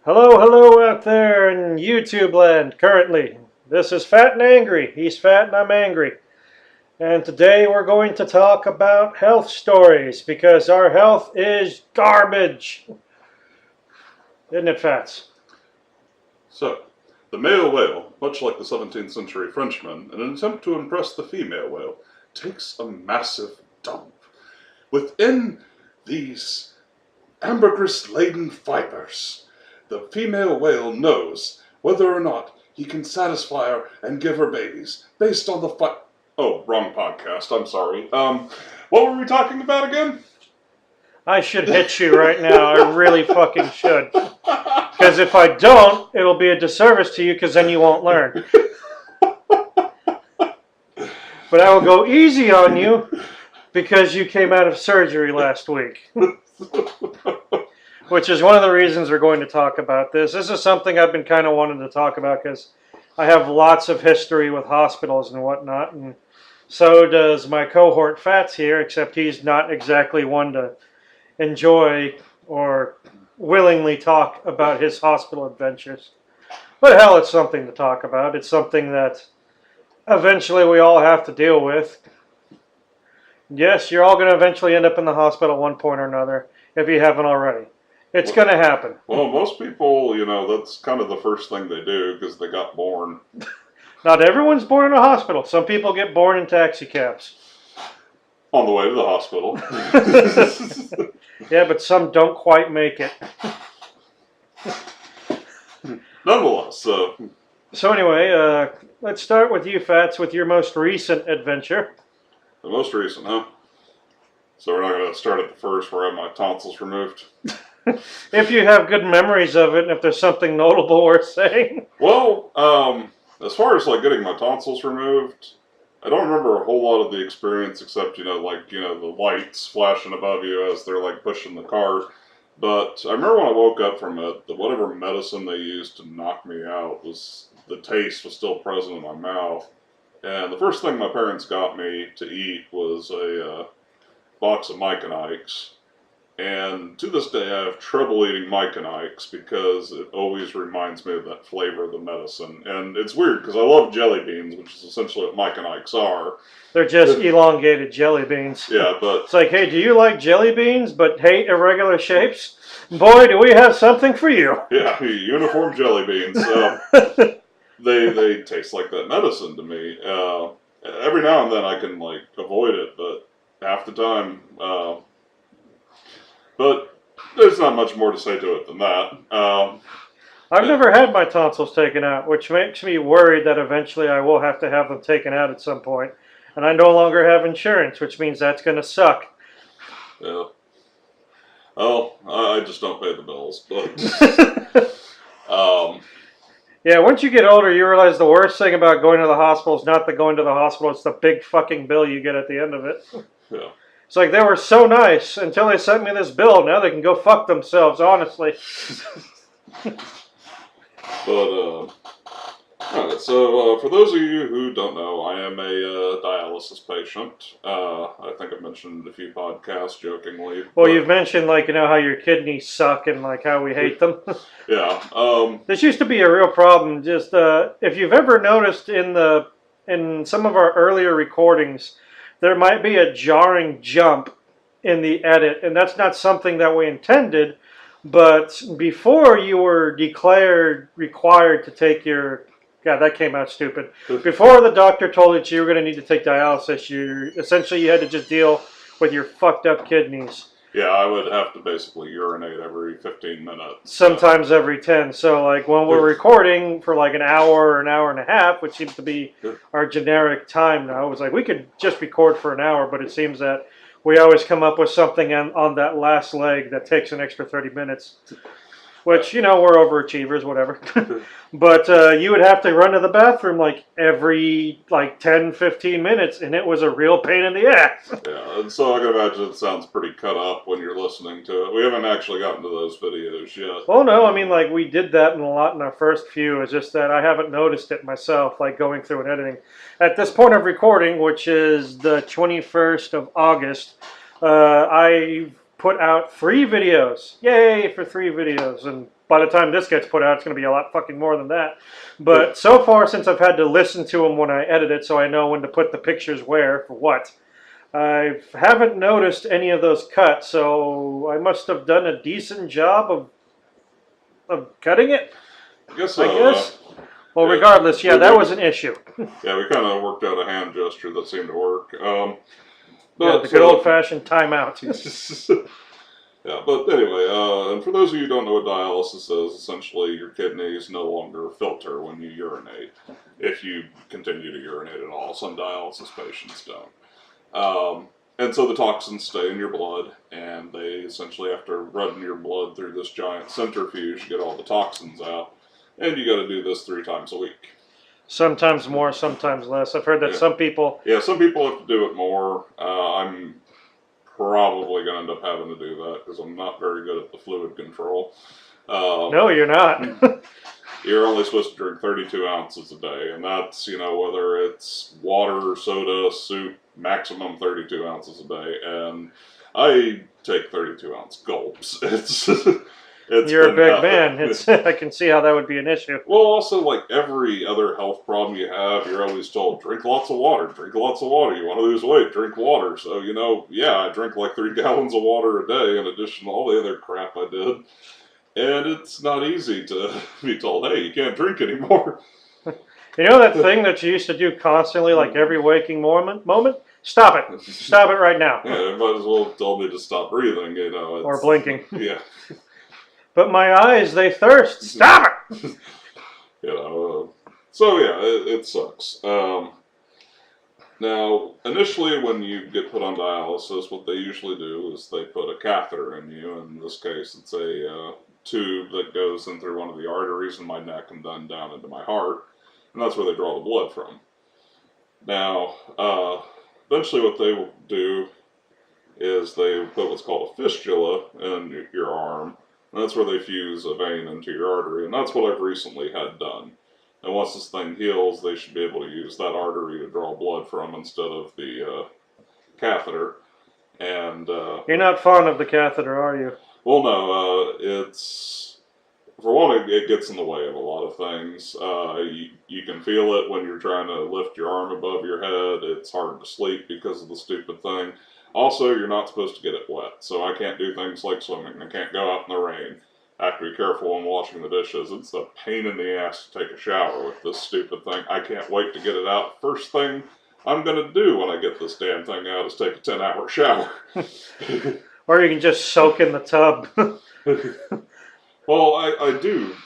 Hello, hello out there in YouTube land currently. This is Fat and Angry. He's fat and I'm angry. And today we're going to talk about health stories because our health is garbage. Isn't it, Fats? So, the male whale, much like the 17th century Frenchman, in an attempt to impress the female whale, takes a massive dump. Within these ambergris-laden fibers, the female whale knows whether or not he can satisfy her and give her babies based on the Oh, wrong podcast. I'm sorry. What were we talking about again? I should hit you right now. I really fucking should. Because if I don't, it'll be a disservice to you because then you won't learn. But I will go easy on you because you came out of surgery last week. Which is one of the reasons we're going to talk about this. This is something I've been kind of wanting to talk about because I have lots of history with hospitals and whatnot. And so does my cohort Fats here, except he's not exactly one to enjoy or willingly talk about his hospital adventures. But hell, it's something to talk about. It's something that eventually we all have to deal with. Yes, you're all going to eventually end up in the hospital at one point or another if you haven't already. It's going to happen. Well, most people, that's kind of the first thing they do because they got born. Not everyone's born in a hospital. Some people get born in taxi cabs. On the way to the hospital. Yeah, but some don't quite make it. Nonetheless, So anyway, let's start with you, Fats, with your most recent adventure. The most recent, huh? So we're not going to start at the first where I had my tonsils removed. If you have good memories of it, and if there's something notable worth saying. Well, as far as getting my tonsils removed, I don't remember a whole lot of the experience except, the lights flashing above you as they're pushing the car. But I remember when I woke up from it, whatever medicine they used to knock me out the taste was still present in my mouth. And the first thing my parents got me to eat was a box of Mike and Ike's. And to this day, I have trouble eating Mike and Ike's because it always reminds me of that flavor of the medicine. And it's weird because I love jelly beans, which is essentially what Mike and Ike's are. They're just elongated jelly beans. Yeah, but... It's like, hey, do you like jelly beans but hate irregular shapes? Boy, do we have something for you. Yeah, uniform jelly beans. They taste like that medicine to me. Every now and then I can, avoid it, but half the time... But there's not much more to say to it than that. I've never had my tonsils taken out, which makes me worried that eventually I will have to have them taken out at some point. And I no longer have insurance, which means that's going to suck. Yeah. Well, I just don't pay the bills. But yeah, once you get older, you realize the worst thing about going to the hospital is not the going to the hospital, it's the big fucking bill you get at the end of it. Yeah. It's like, they were so nice until they sent me this bill. Now they can go fuck themselves, honestly. But, alright, so for those of you who don't know, I am a dialysis patient. I think I've mentioned a few podcasts jokingly. Well, you've mentioned, how your kidneys suck and, how we hate them. Yeah. This used to be a real problem. Just, if you've ever noticed in some of our earlier recordings, there might be a jarring jump in the edit, and that's not something that we intended, but before you were declared required to take your... God, that came out stupid. Before the doctor told you you were going to need to take dialysis, you had to just deal with your fucked up kidneys. Yeah, I would have to basically urinate every 15 minutes. Sometimes every 10. So, when we're recording for an hour or an hour and a half, which seems to be our generic time now, it was we could just record for an hour, but it seems that we always come up with something on that last leg that takes an extra 30 minutes. Which, we're overachievers, whatever. But you would have to run to the bathroom every 10, 15 minutes, and it was a real pain in the ass. Yeah, and so I can imagine it sounds pretty cut up when you're listening to it. We haven't actually gotten to those videos yet. Well, no, I mean, we did that a lot in our first few. It's just that I haven't noticed it myself, going through and editing. At this point of recording, which is the 21st of August, I put out 3 videos. Yay for 3 videos. And by the time this gets put out, it's going to be a lot fucking more than that. But so far, since I've had to listen to them when I edit it, so I know when to put the pictures where for what, I haven't noticed any of those cuts. So I must have done a decent job of cutting it. I guess. I guess. Well, yeah, regardless, yeah, that was an issue. Yeah, we kind of worked out a hand gesture that seemed to work. Yeah, But the good old-fashioned timeout. yeah, but anyway, and for those of you who don't know what dialysis is, essentially your kidneys no longer filter when you urinate, if you continue to urinate at all. Some dialysis patients don't. And so the toxins stay in your blood, and they essentially, after running your blood through this giant centrifuge, get all the toxins out. And you got to do this 3 times a week. Sometimes more, sometimes less. I've heard that some people... Yeah, some people have to do it more. I'm probably going to end up having to do that because I'm not very good at the fluid control. No, you're not. You're only supposed to drink 32 ounces a day, and that's, whether it's water, soda, soup, maximum 32 ounces a day, and I take 32 ounce gulps. You're a big man. I can see how that would be an issue. Well, also, like every other health problem you have, you're always told, drink lots of water, drink lots of water. You want to lose weight, drink water. So, yeah, I drink like 3 gallons of water a day in addition to all the other crap I did. And it's not easy to be told, hey, you can't drink anymore. You know that thing that you used to do constantly, like every waking moment? Stop it. Stop it right now. Yeah, they might as well tell me to stop breathing, Or blinking. Yeah. But my eyes, they thirst. Stop it! So yeah, it sucks. Now, initially when you get put on dialysis, what they usually do is they put a catheter in you. In this case, it's a tube that goes in through one of the arteries in my neck and then down into my heart. And that's where they draw the blood from. Now, eventually what they will do is they put what's called a fistula in your arm. And that's where they fuse a vein into your artery, and that's what I've recently had done. And once this thing heals, they should be able to use that artery to draw blood from instead of the catheter. And you're not fond of the catheter, are you? Well, no. It's, for one, it gets in the way of a lot of things. You can feel it when you're trying to lift your arm above your head. It's hard to sleep because of the stupid thing. Also, you're not supposed to get it wet, so I can't do things like swimming. I can't go out in the rain. I have to be careful when washing the dishes. It's a pain in the ass to take a shower with this stupid thing. I can't wait to get it out. First thing I'm going to do when I get this damn thing out is take a 10-hour shower. Or you can just soak in the tub. Well, I do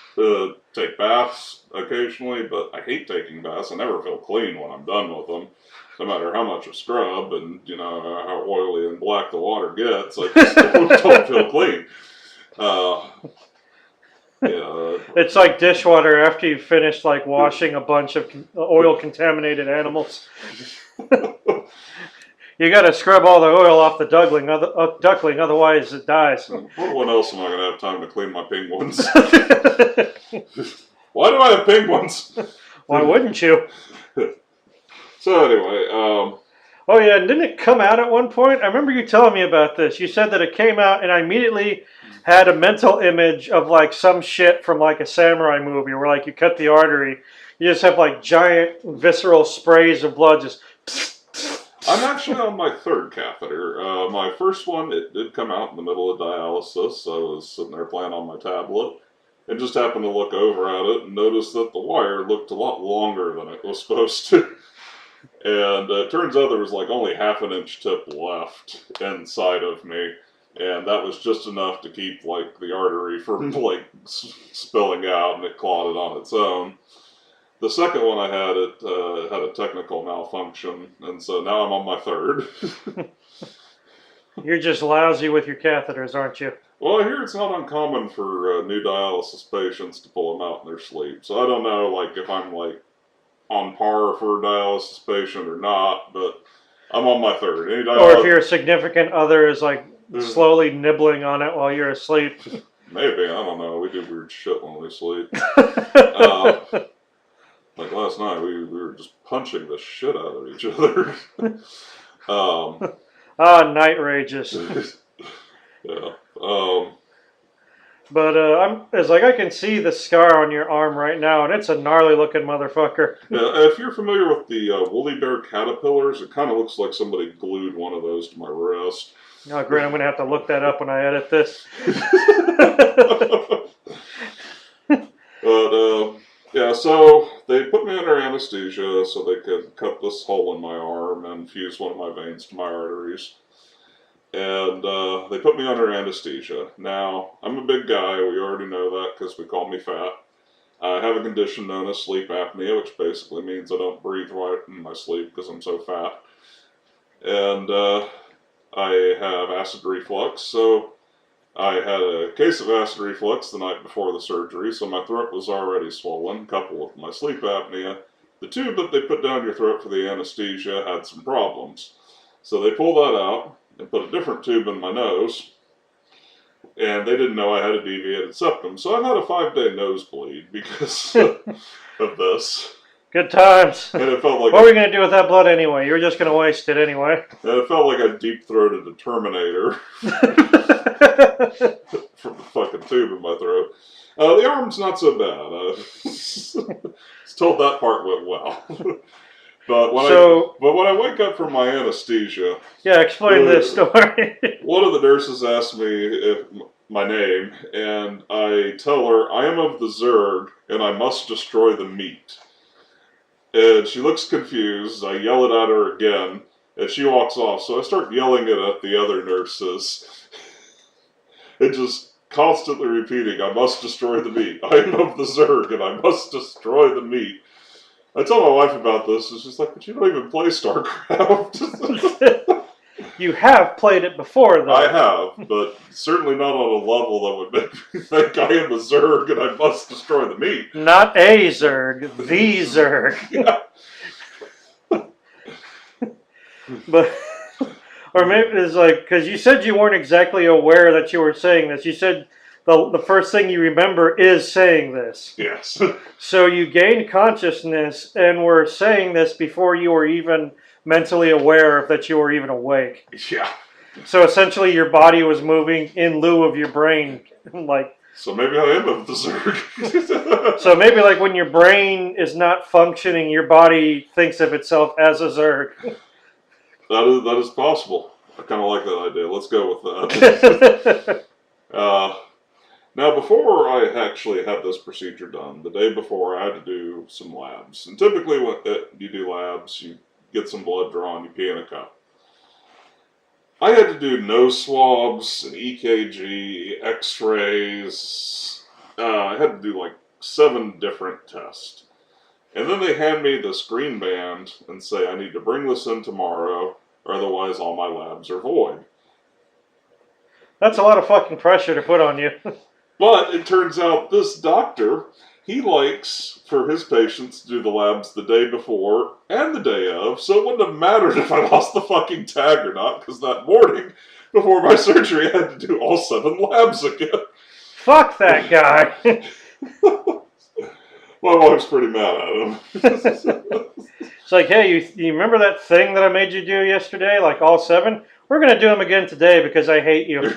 take baths occasionally, but I hate taking baths. I never feel clean when I'm done with them. No matter how much of scrub and, how oily and black the water gets, I just don't feel clean. It's like dishwater after you've finished like washing a bunch of oil-contaminated animals. You got to scrub all the oil off the duckling, otherwise it dies. When else am I going to have time to clean my penguins? Why do I have penguins? Why wouldn't you? So anyway, oh yeah, and didn't it come out at one point? I remember you telling me about this. You said that it came out, and I immediately had a mental image of like some shit from like a samurai movie where like you cut the artery, you just have like giant visceral sprays of blood just. I'm actually on my 3rd catheter. My first one, it did come out in the middle of dialysis. I was sitting there playing on my tablet and just happened to look over at it and noticed that the wire looked a lot longer than it was supposed to. And it turns out there was like only ½ an inch tip left inside of me, and that was just enough to keep like the artery from like spilling out, and it clotted on its own. The second one I had, it had a technical malfunction, and so now I'm on my 3rd. You're just lousy with your catheters, aren't you? Well, I hear it's not uncommon for new dialysis patients to pull them out in their sleep, so I don't know like if I'm like on par for a dialysis patient or not, but I'm on my 3rd. Or if your significant other is like slowly nibbling on it while you're asleep. Maybe, I don't know. We do weird shit when we sleep. Like last night, we were just punching the shit out of each other. Night rages. Yeah. But it's like I can see the scar on your arm right now, and it's a gnarly looking motherfucker. Yeah, if you're familiar with the woolly bear caterpillars, it kind of looks like somebody glued one of those to my wrist. Oh, great! I'm gonna have to look that up when I edit this. But yeah, so they put me under anesthesia so they could cut this hole in my arm and fuse one of my veins to my arteries. And they put me under anesthesia. Now, I'm a big guy. We already know that because we call me fat. I have a condition known as sleep apnea, which basically means I don't breathe right in my sleep because I'm so fat. And I have acid reflux, so I had a case of acid reflux the night before the surgery, so my throat was already swollen, coupled with my sleep apnea. The tube that they put down your throat for the anesthesia had some problems. So they pulled that out and put a different tube in my nose, and they didn't know I had a deviated septum. So I've had a 5-day nosebleed because of this. Good times. And it felt like what were you going to do with that blood anyway? You were just going to waste it anyway. And it felt like I deep-throated a Terminator from the fucking tube in my throat. The arm's not so bad. I was told that part went well. But when I wake up from my anesthesia, yeah, explain this story. One of the nurses asked me if my name, and I tell her I am of the Zerg and I must destroy the meat. And she looks confused. I yell it at her again, and she walks off. So I start yelling it at the other nurses, and just constantly repeating, "I must destroy the meat. I am of the Zerg, and I must destroy the meat." I tell my wife about this, and she's like, "But you don't even play StarCraft." You have played it before, though. I have, but certainly not on a level that would make me think I am a Zerg and I must destroy the meat. Not a Zerg, the Zerg. Yeah. But, or maybe it's like, because you said you weren't exactly aware that you were saying this. You said the first thing you remember is saying this. Yes. So you gained consciousness and were saying this before you were even mentally aware of that you were even awake. Yeah. So essentially your body was moving in lieu of your brain. Like. So maybe I am of the Zerg. So maybe like when your brain is not functioning, your body thinks of itself as a Zerg. That is possible. I kind of like that idea. Let's go with that. Now, before I actually had this procedure done, the day before I had to do some labs. And typically when you do labs, you get some blood drawn, you pee in a cup. I had to do nose swabs, an EKG, x-rays. I had to do like 7 different tests. And then they hand me this green band and say I need to bring this in tomorrow, or otherwise all my labs are void. That's a lot of fucking pressure to put on you. But it turns out this doctor, he likes for his patients to do the labs the day before and the day of, so it wouldn't have mattered if I lost the fucking tag or not, because that morning, before my surgery, I had to do all 7 labs again. Fuck that guy. My wife's pretty mad at him. It's like, hey, you remember that thing that I made you do yesterday, like all 7? We're going to do them again today because I hate you.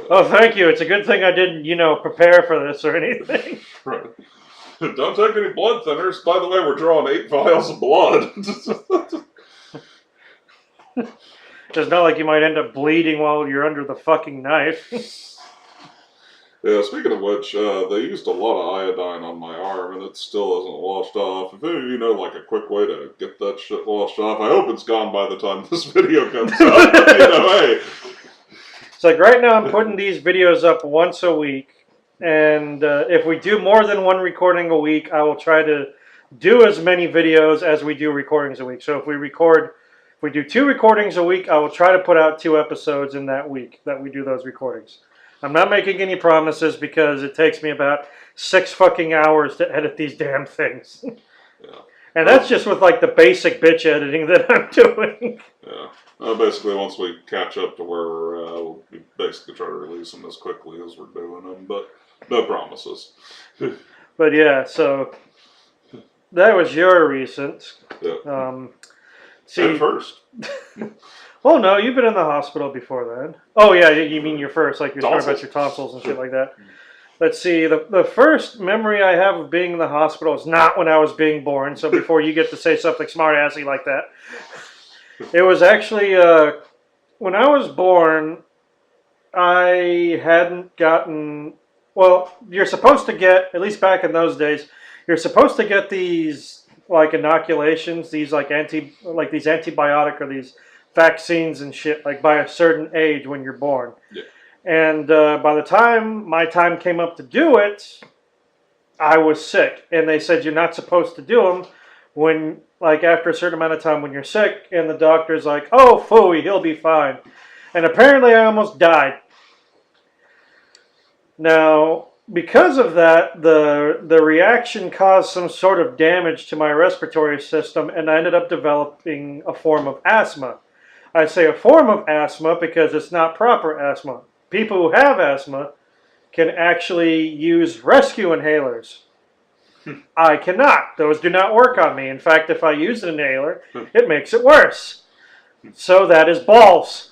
Oh, thank you. It's a good thing I didn't, prepare for this or anything. Right. Don't take any blood thinners. By the way, we're drawing 8 vials of blood. It's not like you might end up bleeding while you're under the fucking knife. Yeah, speaking of which, they used a lot of iodine on my arm, and it still hasn't washed off. If any of you know, like, a quick way to get that shit washed off, I hope it's gone by the time this video comes out. Hey. It's like right now I'm putting these videos up once a week, and if we do more than 1 recording a week, I will try to do as many videos as we do recordings a week. So if we do 2 recordings a week, I will try to put out 2 episodes in that week that we do those recordings. I'm not making any promises because it takes me about 6 fucking hours to edit these damn things. Yeah. And that's just with like the basic bitch editing that I'm doing. Yeah. Basically, once we catch up to where we're at, we'll basically try to release them as quickly as we're doing them, but no promises. But yeah, so that was your recent. Yeah. See, At first. Oh no, you've been in the hospital before then. Oh yeah, you mean your first, like you're talking about your tonsils and shit like that. Let's see, the first memory I have of being in the hospital is not when I was being born, so before you get to say something smart-assy like that. It was actually, when I was born, I hadn't gotten, well, you're supposed to get, at least back in those days, you're supposed to get these, like, inoculations, these, like, these antibiotic or these vaccines and shit, like, by a certain age when you're born. Yeah. And by the time my time came up to do it, I was sick. And they said you're not supposed to do them when, like, after a certain amount of time when you're sick. And the doctor's like, oh, phooey, he'll be fine. And apparently I almost died. Now, because of that, the reaction caused some sort of damage to my respiratory system, and I ended up developing a form of asthma. I say a form of asthma because it's not proper asthma. People who have asthma can actually use rescue inhalers. I cannot. Those do not work on me. In fact, if I use an inhaler, it makes it worse. So that is balls.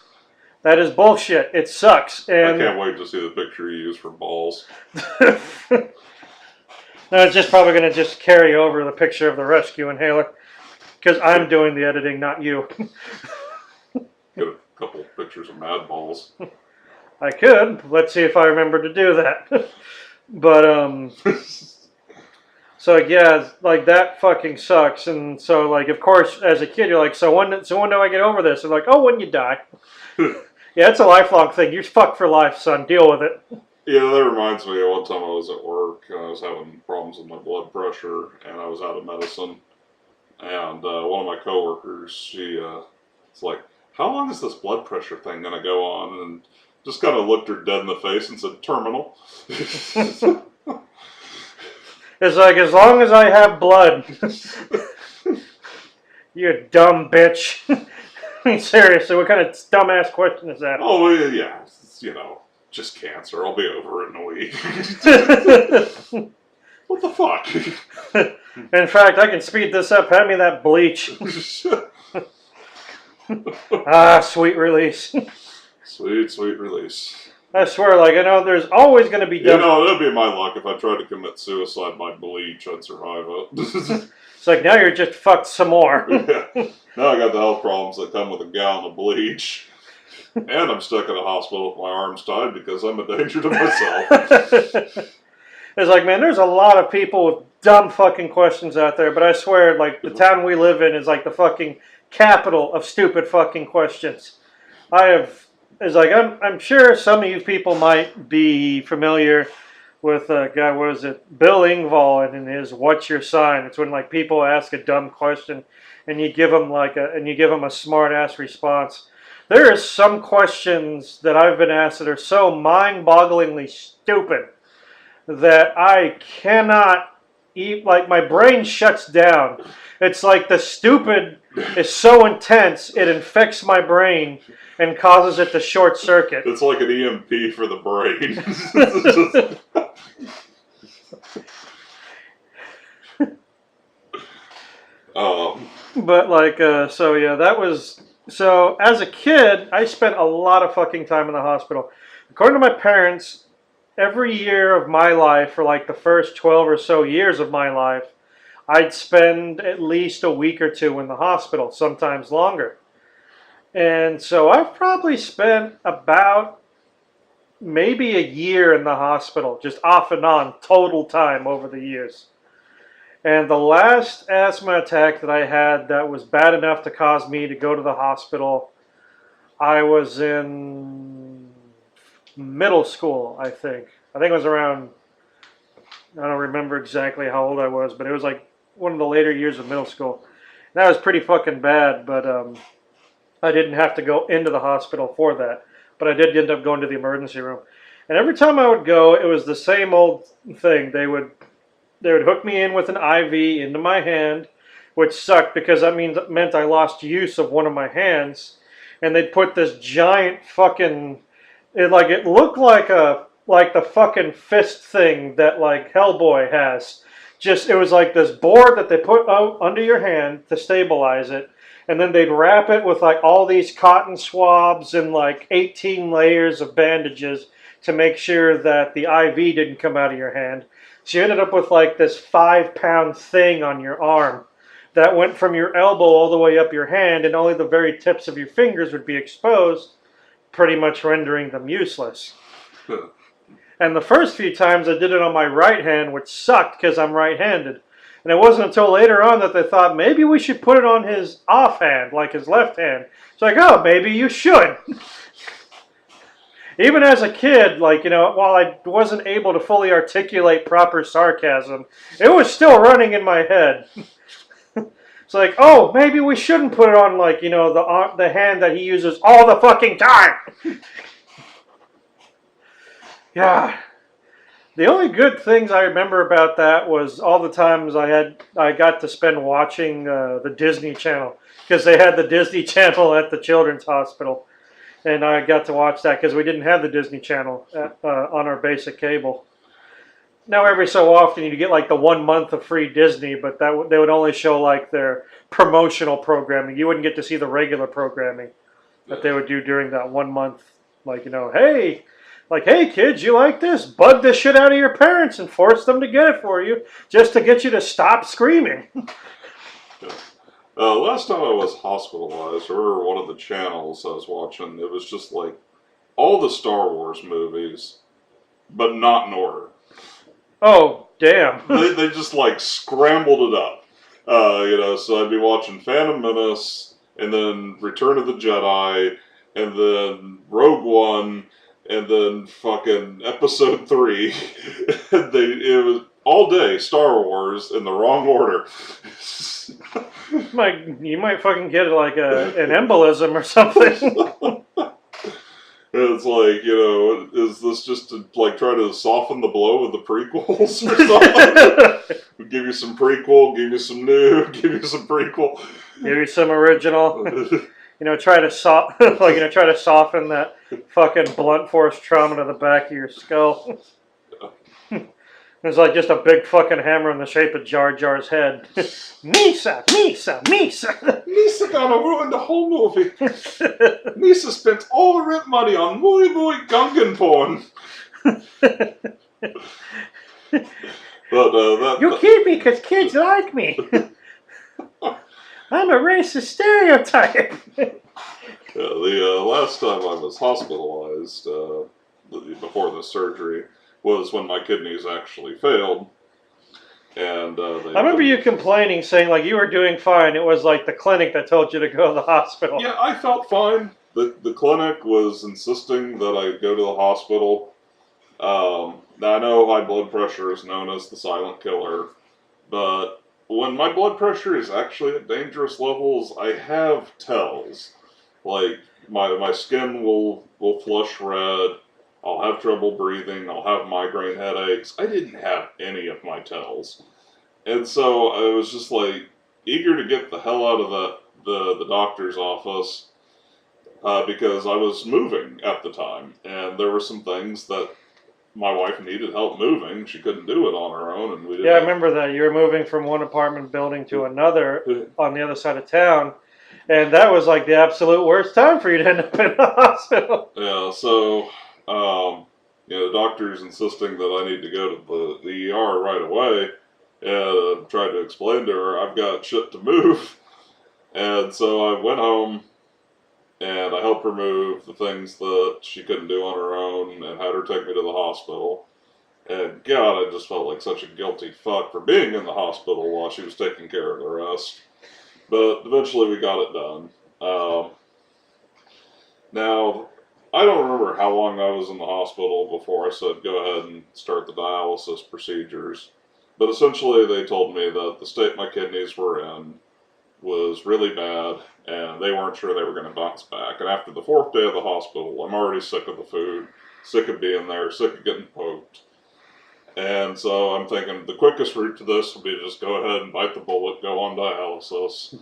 That is bullshit. It sucks. And I can't wait to see the picture you use for balls. no, it's just probably going to just carry over the picture of the rescue inhaler. Because I'm doing the editing, not you. Get a couple pictures of mad balls. I could. Let's see if I remember to do that. But, so yeah, like that fucking sucks. And so, like, of course, as a kid, you're like, so when do I get over this? They're like, oh, when you die. Yeah, it's a lifelong thing. You're fucked for life, son. Deal with it. Yeah, that reminds me of one time I was at work. I was having problems with my blood pressure, and I was out of medicine. And one of my coworkers, she was like, how long is this blood pressure thing going to go on? And just kind of looked her dead in the face and said, terminal. It's like, as long as I have blood. You dumb bitch. I mean, seriously, what kind of dumbass question is that? Oh, well, yeah, it's, just cancer. I'll be over it in a week. What the fuck? In fact, I can speed this up. Hand me that bleach. Ah, sweet release. Sweet, sweet release. I swear, like, there's always going to be dumb. It'd be my luck if I tried to commit suicide by bleach, I'd survive it. It's like, now you're just fucked some more. Yeah. Now I got the health problems that come with a gallon of bleach. And I'm stuck in a hospital with my arms tied because I'm a danger to myself. It's like, man, there's a lot of people with dumb fucking questions out there, but I swear, like, the town we live in is like the fucking capital of stupid fucking questions. It's like, I'm sure some of you people might be familiar with guy, what is it, Bill Engvall and his "What's Your Sign?" It's when, like, people ask a dumb question and you give them a smart ass response. There are some questions that I've been asked that are so mind-bogglingly stupid that I cannot eat. Like, my brain shuts down. It's like the stupid is so intense it infects my brain and causes it to short circuit. It's like an EMP for the brain. But like, so yeah, that was, so as a kid, I spent a lot of fucking time in the hospital. According to my parents, every year of my life, for like the first 12 or so years of my life, I'd spend at least a week or two in the hospital, sometimes longer. And so I've probably spent about maybe a year in the hospital, just off and on, total time over the years. And the last asthma attack that I had that was bad enough to cause me to go to the hospital, I was in middle school, I think. I think it was around, I don't remember exactly how old I was, but it was like one of the later years of middle school. And that was pretty fucking bad, but I didn't have to go into the hospital for that. But I did end up going to the emergency room. And every time I would go, it was the same old thing. They would hook me in with an IV into my hand, which sucked because that meant I lost use of one of my hands. And they'd put this giant fucking, it looked like the fucking fist thing that like Hellboy has. Just, it was like this board that they put out under your hand to stabilize it. and then they'd wrap it with like all these cotton swabs and like 18 layers of bandages to make sure that the IV didn't come out of your hand. So you ended up with like this 5-pound thing on your arm that went from your elbow all the way up your hand, and only the very tips of your fingers would be exposed, pretty much rendering them useless. And the first few times I did it on my right hand, which sucked because I'm right-handed. And it wasn't until later on that they thought maybe we should put it on his offhand, like his left hand. It's like, oh, maybe you should. Even as a kid, like, you know, while I wasn't able to fully articulate proper sarcasm, it was still running in my head. It's like, oh, maybe we shouldn't put it on, like, you know, the hand that he uses all the fucking time. Yeah. The only good things I remember about that was all the times I got to spend watching the Disney Channel, because they had the Disney Channel at the Children's Hospital, and I got to watch that because we didn't have the Disney Channel on our basic cable. Now every so often you get like the 1 month of free Disney, but they would only show like their promotional programming. You wouldn't get to see the regular programming that they would do during that 1 month. Like, you know, hey. Like, hey, kids, you like this? Bug the shit out of your parents and force them to get it for you just to get you to stop screaming. Last time I was hospitalized, or one of the channels I was watching, it was just like all the Star Wars movies, but not in order. Oh, damn. they just like scrambled it up. You know, so I'd be watching Phantom Menace, and then Return of the Jedi, and then Rogue One, and then fucking Episode 3. It was all day Star Wars in the wrong order. You might fucking get like an embolism or something. It's like, you know, is this just to like try to soften the blow of the prequels or something? Give you some prequel, give you some new, give you some prequel, give you some original. You know, try to try to soften that fucking blunt force trauma to the back of your skull. It's like just a big fucking hammer in the shape of Jar Jar's head. Misa, Misa, Misa. Misa gonna ruin the whole movie. Misa spent all the rent money on muy Gungan porn. But you keep me because kids like me. I'm a racist stereotype. The last time I was hospitalized before the surgery was when my kidneys actually failed. And I remember you complaining, saying like you were doing fine. It was like the clinic that told you to go to the hospital. Yeah, I felt fine. The clinic was insisting that I go to the hospital. Now I know high blood pressure is known as the silent killer, but when my blood pressure is actually at dangerous levels, I have tells. Like, my skin will flush red, I'll have trouble breathing, I'll have migraine headaches. I didn't have any of my tells. And so I was just like, eager to get the hell out of the doctor's office, because I was moving at the time, and there were some things that my wife needed help moving. She couldn't do it on her own, and we didn't. Yeah, I remember that. You were moving from one apartment building to another on the other side of town, and that was like the absolute worst time for you to end up in the hospital. Yeah, so you know, the doctor's insisting that I need to go to the ER right away, and tried to explain to her I've got shit to move, and so I went home. And I helped her move the things that she couldn't do on her own, and had her take me to the hospital. And God, I just felt like such a guilty fuck for being in the hospital while she was taking care of the rest. But eventually we got it done. Now, I don't remember how long I was in the hospital before I said go ahead and start the dialysis procedures. But essentially they told me that the state my kidneys were in was really bad, and they weren't sure they were going to bounce back. And after the 4th day of the hospital, I'm already sick of the food, sick of being there, sick of getting poked. And so I'm thinking the quickest route to this would be to just go ahead and bite the bullet, go on dialysis.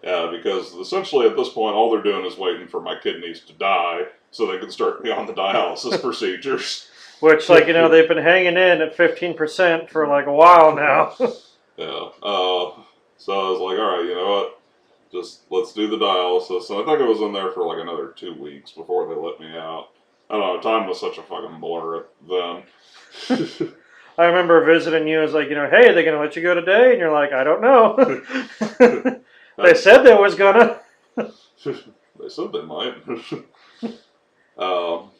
Yeah, because essentially at this point, all they're doing is waiting for my kidneys to die so they can start me on the dialysis procedures. Which, like, you know, they've been hanging in at 15% for like a while now. Yeah. So I was like, all right, you know what? just let's do the dialysis. And I think I was in there for like another 2 weeks before they let me out. I don't know, time was such a fucking blur then. I remember visiting you as like, hey, are they going to let you go today? And you're like, I don't know. They said they was gonna. They said they might. um,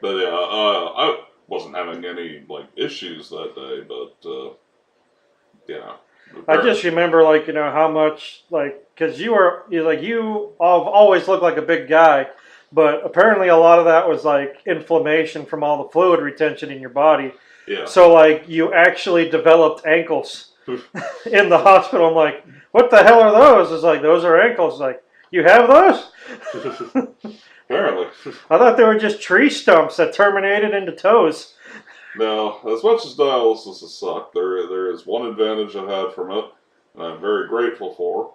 but yeah, I wasn't having any like issues that day, but yeah. I just remember like, how much like, cause you always looked like a big guy, but apparently a lot of that was like inflammation from all the fluid retention in your body. Yeah. So like you actually developed ankles in the hospital. I'm like, what the hell are those? It's like, those are ankles. Like, you have those? Apparently. I thought they were just tree stumps that terminated into toes. Now, as much as dialysis has sucked, there is one advantage I've had from it, and I'm very grateful for.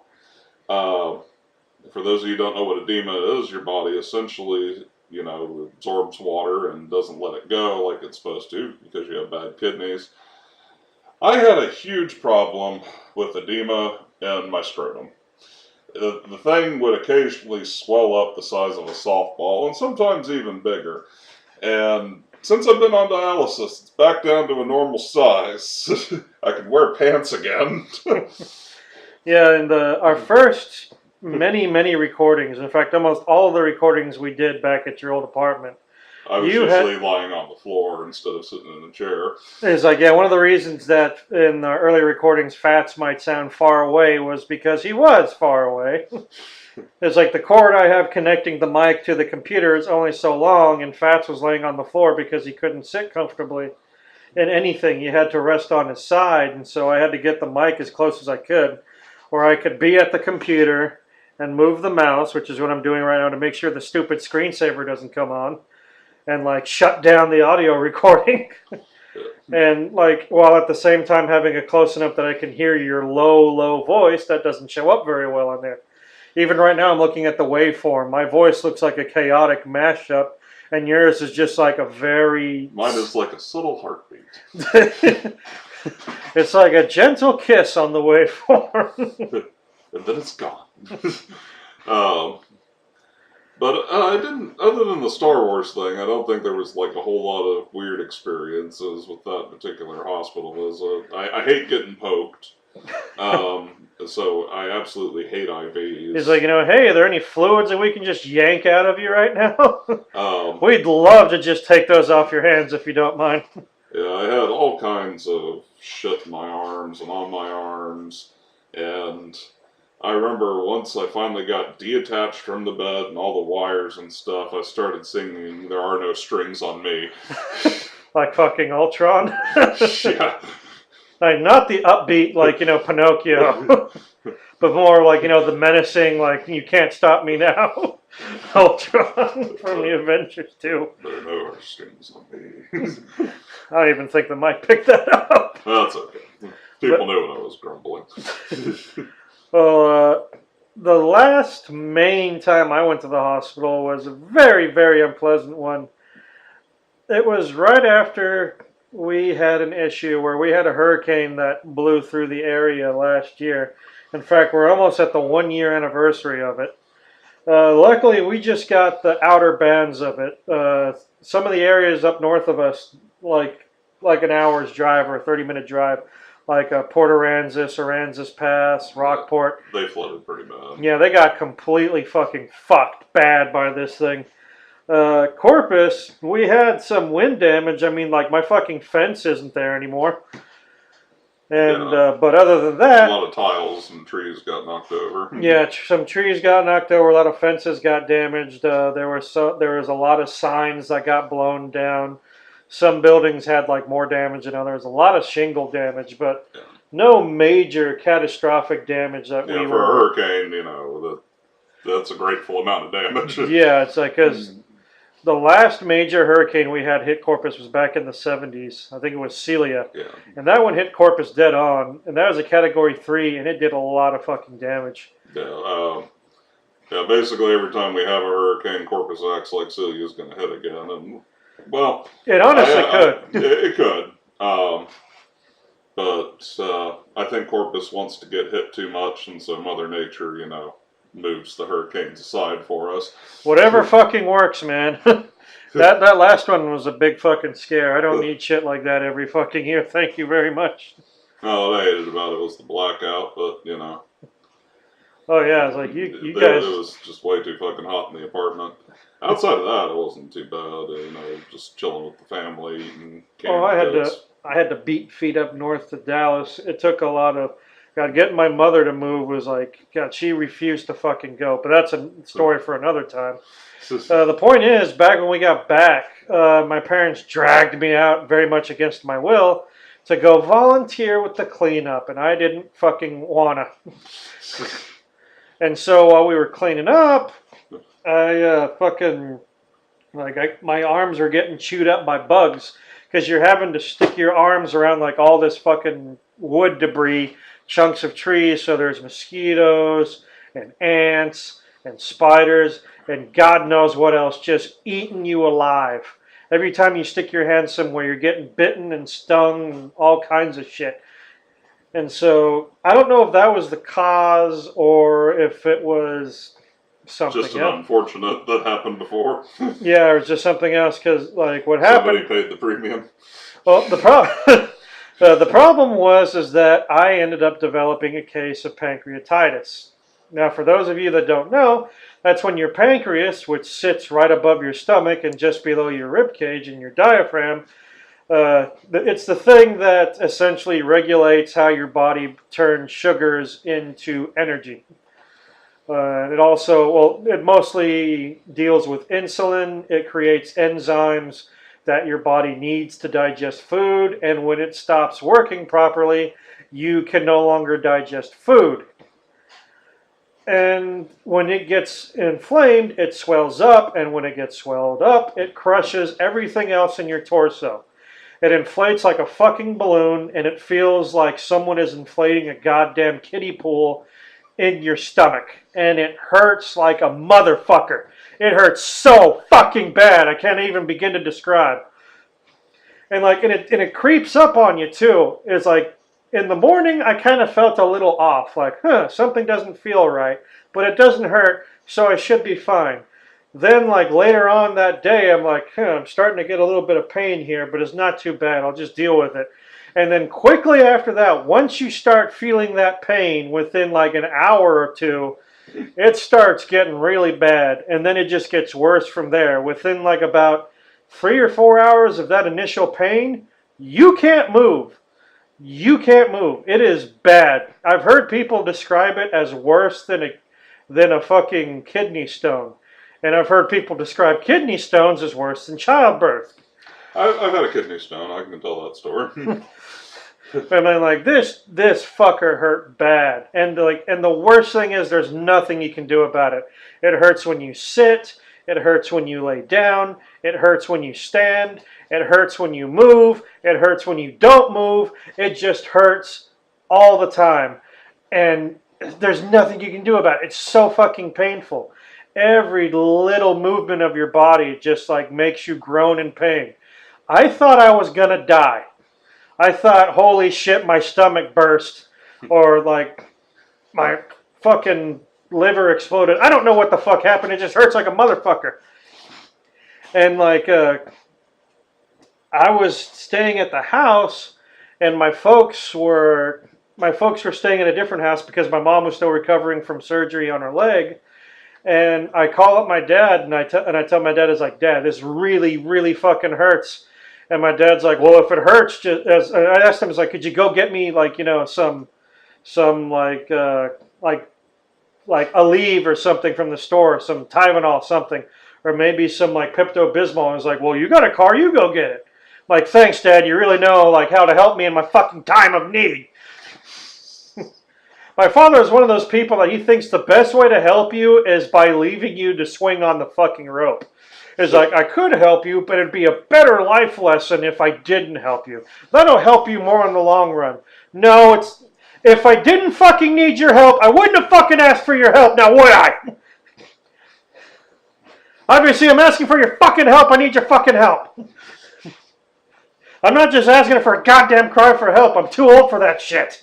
For those of you who don't know what edema is, your body essentially, absorbs water and doesn't let it go like it's supposed to because you have bad kidneys. I had a huge problem with edema in my scrotum. The thing would occasionally swell up the size of a softball, and sometimes even bigger. And since I've been on dialysis, it's back down to a normal size. I can wear pants again. Yeah, and our first many recordings, in fact, almost all of the recordings we did back at your old apartment, I was usually lying on the floor instead of sitting in a chair. It's like, yeah, one of the reasons that in the early recordings Fats might sound far away was because he was far away. It's like the cord I have connecting the mic to the computer is only so long, and Fats was laying on the floor because he couldn't sit comfortably in anything. He had to rest on his side, and so I had to get the mic as close as I could, where I could be at the computer and move the mouse, which is what I'm doing right now to make sure the stupid screensaver doesn't come on, and like shut down the audio recording. And like, while at the same time having it close enough that I can hear your low voice that doesn't show up very well on there. Even right now I'm looking at the waveform. My voice looks like a chaotic mashup, and yours is just like a very... Mine is like a subtle heartbeat. It's like a gentle kiss on the waveform. And then it's gone. But I didn't, other than the Star Wars thing, I don't think there was like a whole lot of weird experiences with that particular hospital. I hate getting poked. So I absolutely hate IVs. He's like, hey, are there any fluids that we can just yank out of you right now? Um, We'd love to just take those off your hands if you don't mind. Yeah, I had all kinds of shit in my arms and on my arms, and I remember once I finally got detached from the bed and all the wires and stuff, I started singing "There Are No Strings on Me." Like fucking Ultron? Yeah. Like, not the upbeat, like, Pinocchio, but more like, the menacing, like, you can't stop me now, Ultron from the Avengers 2. There are no strings on me. I don't even think the mic picked that up. That's okay. People knew when I was grumbling. Well, the last main time I went to the hospital was a very unpleasant one. It was right after we had an issue where we had a hurricane that blew through the area last year. In fact, we're almost at the 1-year anniversary of it. Luckily, we just got the outer bands of it. Some of the areas up north of us, like an hour's drive or a 30-minute drive, like Port Aransas, Aransas Pass, Rockport. They flooded pretty bad. Yeah, they got completely fucking fucked bad by this thing. Corpus, we had some wind damage. I mean, like, my fucking fence isn't there anymore. And, Yeah. but other than that... A lot of tiles and trees got knocked over. Yeah, some trees got knocked over, a lot of fences got damaged. There was a lot of signs that got blown down. Some buildings had, like, more damage than others. A lot of shingle damage, but no major catastrophic damage that we for were... a hurricane, that's a grateful amount of damage. Yeah, it's like, because... The last major hurricane we had hit Corpus was back in the 70s. I think it was Celia. Yeah. And that one hit Corpus dead on. And that was a Category 3, and it did a lot of fucking damage. Yeah, basically every time we have a hurricane, Corpus acts like Celia's going to hit again. And, well... It honestly could. It could. But I think Corpus wants to get hit too much, and so Mother Nature, moves the hurricanes aside for us. Whatever fucking works, man. That last one was a big fucking scare. I don't need shit like that every fucking year. Thank you very much. Oh, what I hated about it was the blackout, but Oh yeah, it's like you guys. It was just way too fucking hot in the apartment. Outside of that, it wasn't too bad. Just chilling with the family, eating candy. Oh, I had to beat feet up north to Dallas. It took a lot of. God, getting my mother to move was like, God, she refused to fucking go. But that's a story for another time. The point is, back when we got back, my parents dragged me out very much against my will to go volunteer with the cleanup, and I didn't fucking wanna. And so while we were cleaning up, I my arms are getting chewed up by bugs because you're having to stick your arms around like all this fucking wood debris, chunks of trees. So there's mosquitoes and ants and spiders and God knows what else just eating you alive. Every time you stick your hand somewhere, you're getting bitten and stung and all kinds of shit. And so I don't know if that was the cause or if it was something just an else. Unfortunate that happened before. Yeah, or just something else because like what happened. Somebody paid the premium. Well, the problem is that I ended up developing a case of pancreatitis. Now, for those of you that don't know, that's when your pancreas, which sits right above your stomach and just below your rib cage and your diaphragm, it's the thing that essentially regulates how your body turns sugars into energy. It mostly deals with insulin. It creates enzymes that your body needs to digest food, and when it stops working properly, you can no longer digest food. And when it gets inflamed, it swells up, and when it gets swelled up, it crushes everything else in your torso. It inflates like a fucking balloon, and it feels like someone is inflating a goddamn kiddie pool in your stomach. And it hurts like a motherfucker. It hurts so fucking bad, I can't even begin to describe. And it creeps up on you too. It's like, in the morning, I kind of felt a little off, like, something doesn't feel right, but it doesn't hurt, so I should be fine. Then, like, later on that day, I'm like, I'm starting to get a little bit of pain here, but it's not too bad, I'll just deal with it. And then quickly after that, once you start feeling that pain within like an hour or two, it starts getting really bad, and then it just gets worse from there. Within like about 3 or 4 hours of that initial pain, you can't move. You can't move. It is bad. I've heard people describe it as worse than a fucking kidney stone. And I've heard people describe kidney stones as worse than childbirth. I've had a kidney stone. I can tell that story. I mean, like this fucker hurt bad. And the worst thing is there's nothing you can do about it. It hurts when you sit. It hurts when you lay down. It hurts when you stand. It hurts when you move. It hurts when you don't move. It just hurts all the time. And there's nothing you can do about it. It's so fucking painful. Every little movement of your body just like makes you groan in pain. I thought I was gonna die. I thought, holy shit, my stomach burst. Or like my fucking liver exploded. I don't know what the fuck happened. It just hurts like a motherfucker. And like, I was staying at the house, and my folks were staying in a different house because my mom was still recovering from surgery on her leg. And I call up my dad, and I tell my dad, it's like, Dad, this really, really fucking hurts. And my dad's like, well, if it hurts, I asked him, I was like, could you go get me like, some like Aleve or something from the store, some Tylenol, something, or maybe some like Pepto-Bismol. I was like, well, you got a car, you go get it. Like, thanks, Dad, you really know like how to help me in my fucking time of need. My father is one of those people that he thinks the best way to help you is by leaving you to swing on the fucking rope. It's like, I could help you, but it'd be a better life lesson if I didn't help you. That'll help you more in the long run. No, if I didn't fucking need your help, I wouldn't have fucking asked for your help, now would I? Obviously, I'm asking for your fucking help. I need your fucking help. I'm not just asking for a goddamn cry for help. I'm too old for that shit.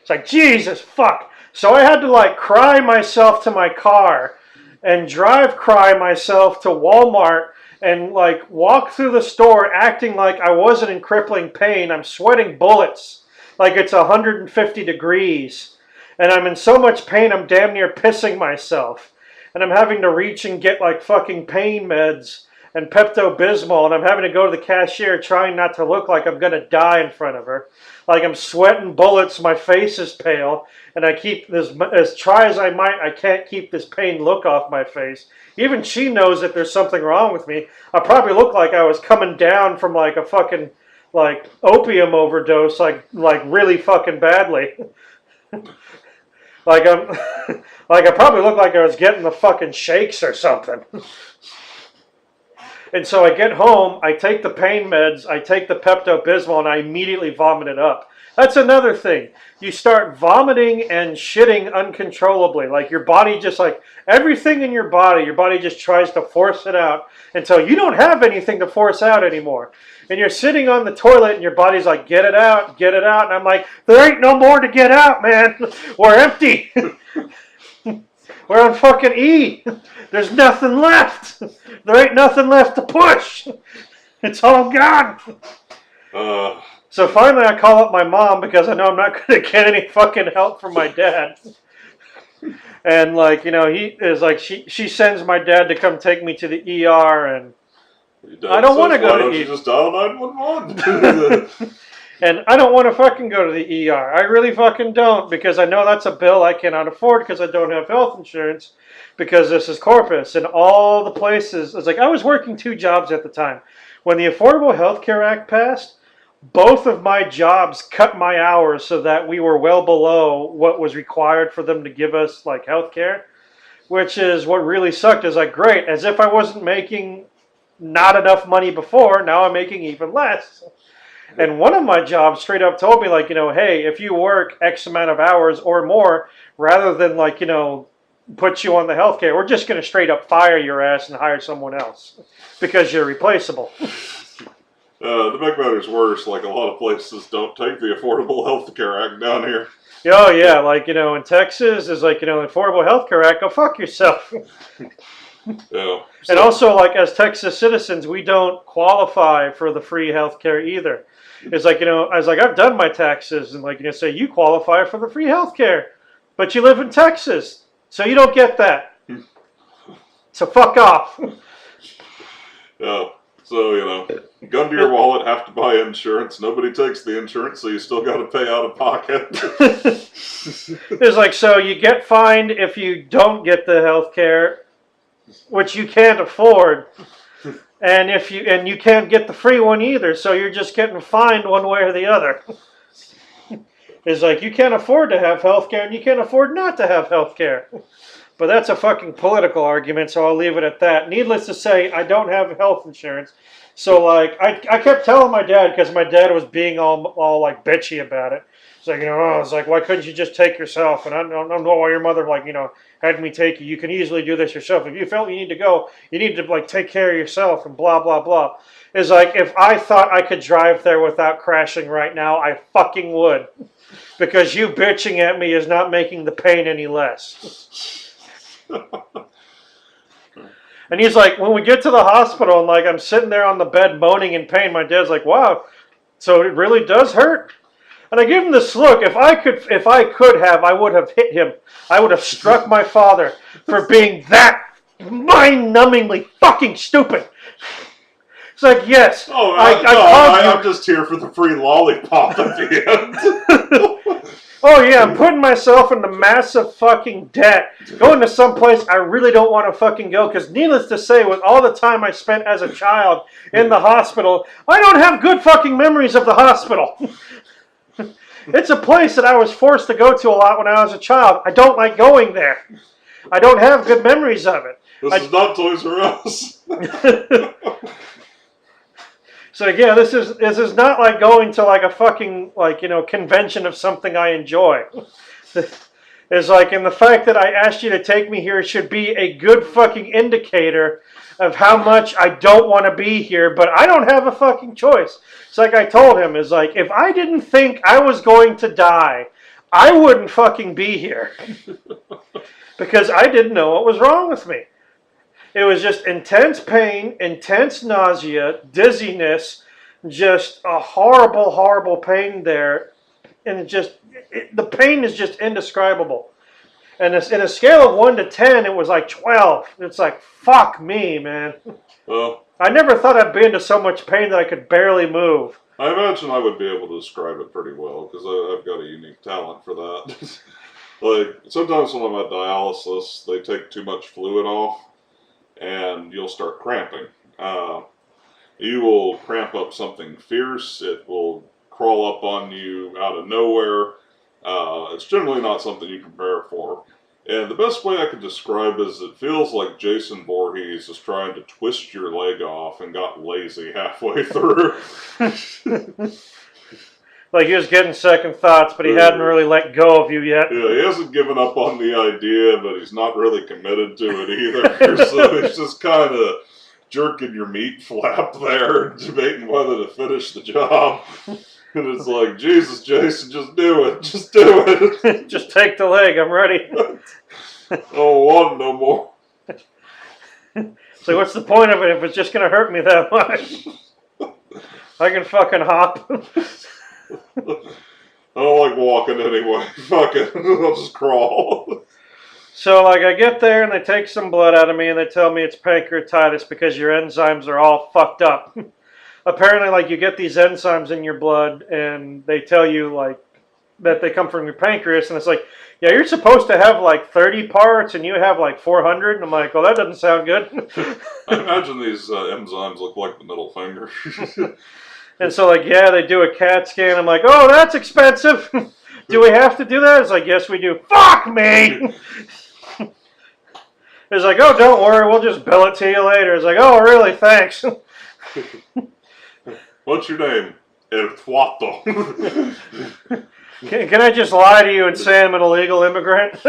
It's like, Jesus, fuck. So I had to like cry myself to my car and cry myself to Walmart and like walk through the store acting like I wasn't in crippling pain. I'm sweating bullets like it's 150 degrees. And I'm in so much pain I'm damn near pissing myself. And I'm having to reach and get like fucking pain meds and Pepto-Bismol, and I'm having to go to the cashier trying not to look like I'm going to die in front of her. Like I'm sweating bullets, my face is pale, and I keep this, as try as I might, I can't keep this pain look off my face. Even she knows that there's something wrong with me. I probably look like I was coming down from like a fucking like opium overdose, like really fucking badly. Like I'm like I probably look like I was getting the fucking shakes or something. And so I get home, I take the pain meds, I take the Pepto-Bismol, and I immediately vomit it up. That's another thing. You start vomiting and shitting uncontrollably. Like your body just like, everything in your body just tries to force it out until you don't have anything to force out anymore. And you're sitting on the toilet and your body's like, get it out, get it out. And I'm like, there ain't no more to get out, man. We're empty. We're on fucking E. There's nothing left. There ain't nothing left to push. It's all gone. So finally I call up my mom because I know I'm not going to get any fucking help from my dad. And like, you know, he is like, she sends my dad to come take me to the ER, and I don't want to go to the ER. Just dial 911? And I don't want to fucking go to the ER. I really fucking don't, because I know that's a bill I cannot afford because I don't have health insurance, because this is Corpus. And all the places, it's like I was working 2 jobs at the time. When the Affordable Health Care Act passed, both of my jobs cut my hours so that we were well below what was required for them to give us like health care, which is what really sucked. Is like, great, as if I wasn't making not enough money before, now I'm making even less. And one of my jobs straight up told me, like, you know, hey, if you work X amount of hours or more, rather than like, you know, put you on the healthcare, we're just going to straight up fire your ass and hire someone else because you're replaceable. To make matters worse, like a lot of places don't take the Affordable Health Care Act down here. Oh yeah, like, you know, in Texas is like, you know, the Affordable Health Care Act, go fuck yourself. Yeah. So, And also, like, as Texas citizens, we don't qualify for the free health care either. It's like, you know, I was like, I've done my taxes, and like, you know, say you qualify for the free health care, but you live in Texas, so you don't get that. So fuck off. yeah. So, you know, gun to your wallet, have to buy insurance. Nobody takes the insurance, so you still got to pay out of pocket. It's like, so you get fined if you don't get the health care, which you can't afford, and you can't get the free one either, so you're just getting fined one way or the other. It's like, you can't afford to have health care and you can't afford not to have health care. But that's a fucking political argument, so I'll leave it at that. Needless to say, I don't have health insurance. So like, I kept telling my dad, because my dad was being all like bitchy about it. It's like, you know, oh, it's like, why couldn't you just take yourself? And I don't know why your mother, like, you know, had me take you. You can easily do this yourself. If you felt you need to go, you need to like take care of yourself and blah, blah, blah. It's like, if I thought I could drive there without crashing right now, I fucking would. Because you bitching at me is not making the pain any less. And he's like, when we get to the hospital, and like I'm sitting there on the bed moaning in pain, my dad's like, wow, so it really does hurt? And I give him this look. If I could have, I would have hit him. I would have struck my father for being that mind-numbingly fucking stupid. It's like, yes. Oh, I'm just here for the free lollipop at the end. Oh yeah, I'm putting myself into massive fucking debt. Going to some place I really don't want to fucking go, because needless to say, with all the time I spent as a child in the hospital, I don't have good fucking memories of the hospital. It's a place that I was forced to go to a lot when I was a child. I don't like going there. I don't have good memories of it. This is not Toys R Us. So yeah, this is not like going to like a fucking, like, you know, convention of something I enjoy. Is like, and the fact that I asked you to take me here should be a good fucking indicator of how much I don't want to be here, but I don't have a fucking choice. It's like I told him, is like, if I didn't think I was going to die, I wouldn't fucking be here. Because I didn't know what was wrong with me. It was just intense pain, intense nausea, dizziness, just a horrible, horrible pain there. And the pain is just indescribable. And in a scale of 1 to 10, it was like 12. It's like, fuck me, man. Well, I never thought I'd be into so much pain that I could barely move. I imagine I would be able to describe it pretty well because I've got a unique talent for that. Like, sometimes when I'm at dialysis, they take too much fluid off and you'll start cramping. You will cramp up something fierce. It will crawl up on you out of nowhere. It's generally not something you can prepare for. And the best way I could describe is it feels like Jason Voorhees is trying to twist your leg off and got lazy halfway through. Like he was getting second thoughts, but he hadn't really let go of you yet. Yeah, he hasn't given up on the idea, but he's not really committed to it either. So he's just kind of jerking your meat flap there, debating whether to finish the job. And it's like, Jesus, Jason, just do it. Just do it. Just take the leg. I'm ready. I don't want it no more. So what's the point of it if it's just going to hurt me that much? I can fucking hop. I don't like walking anyway. Fuck it. I'll just crawl. So, like, I get there and they take some blood out of me and they tell me it's pancreatitis because your enzymes are all fucked up. Apparently, like, you get these enzymes in your blood and they tell you, like, that they come from your pancreas, and it's like, yeah, you're supposed to have like 30 parts and you have like 400. And I'm like, well, that doesn't sound good. I imagine these enzymes look like the middle finger. And so, like, yeah, they do a CAT scan. I'm like, oh, that's expensive. Do we have to do that? It's like, yes, we do. Fuck me! It's like, oh, don't worry, we'll just bill it to you later. It's like, oh, really? Thanks. What's your name? El Tuato. Can I just lie to you and say I'm an illegal immigrant?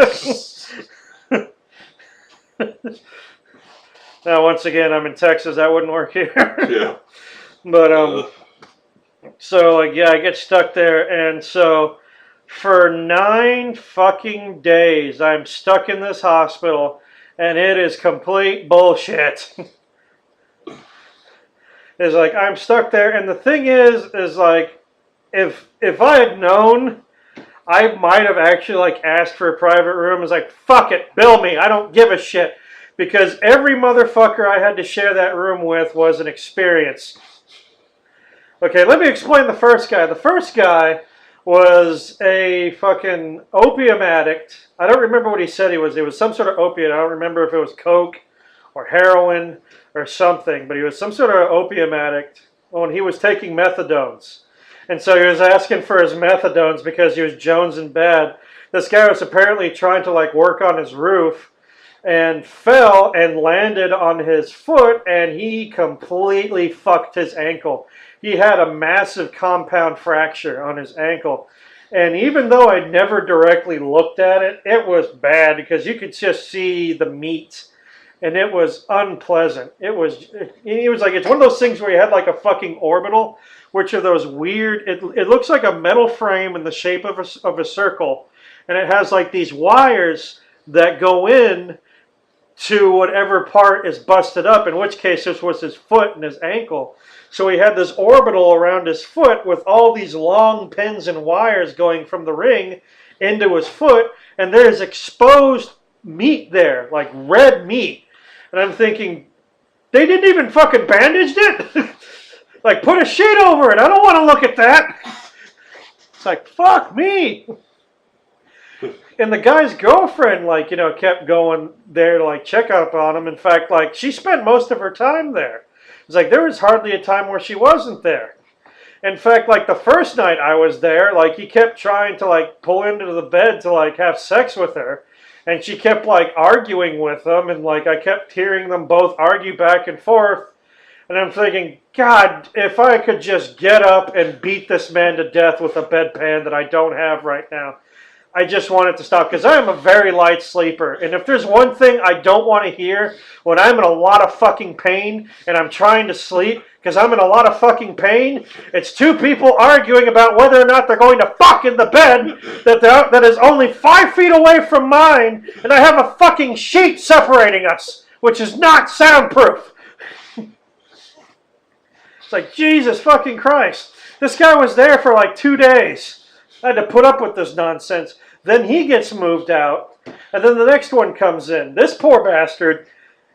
Now, once again, I'm in Texas. That wouldn't work here. Yeah. But, so, like, yeah, I get stuck there. And so, for 9 fucking days, I'm stuck in this hospital. And it is complete bullshit. It's like, I'm stuck there. And the thing is like, if I had known, I might have actually like asked for a private room. It's like, fuck it, bill me. I don't give a shit. Because every motherfucker I had to share that room with was an experience. Okay, let me explain the first guy. The first guy was a fucking opium addict. I don't remember what he said he was. It was some sort of opiate. I don't remember if it was coke or heroin or something. But he was some sort of opium addict when he was taking methadones. And so he was asking for his methadones because he was jonesing bad. This guy was apparently trying to like work on his roof and fell and landed on his foot, and he completely fucked his ankle. He had a massive compound fracture on his ankle. And even though I never directly looked at it, it was bad because you could just see the meat. And it was unpleasant. It was like, it's one of those things where you had like a fucking orbital, which are those weird, it looks like a metal frame in the shape of a circle. And it has like these wires that go in to whatever part is busted up, in which case this was his foot and his ankle. So he had this orbital around his foot with all these long pins and wires going from the ring into his foot, and there's exposed meat there, like red meat. And I'm thinking, they didn't even fucking bandage it? Like, put a sheet over it. I don't want to look at that. It's like, fuck me. And the guy's girlfriend, like, you know, kept going there to, like, check up on him. In fact, like, she spent most of her time there. It's like, there was hardly a time where she wasn't there. In fact, like, the first night I was there, like, he kept trying to, like, pull into the bed to, like, have sex with her. And she kept, like, arguing with him. And, like, I kept hearing them both argue back and forth. And I'm thinking, God, if I could just get up and beat this man to death with a bedpan that I don't have right now. I just want it to stop because I am a very light sleeper. And if there's one thing I don't want to hear when I'm in a lot of fucking pain and I'm trying to sleep because I'm in a lot of fucking pain, it's two people arguing about whether or not they're going to fuck in the bed that is only 5 feet away from mine, and I have a fucking sheet separating us, which is not soundproof. It's like, Jesus fucking Christ. This guy was there for like 2 days. I had to put up with this nonsense. Then he gets moved out, and then the next one comes in. This poor bastard,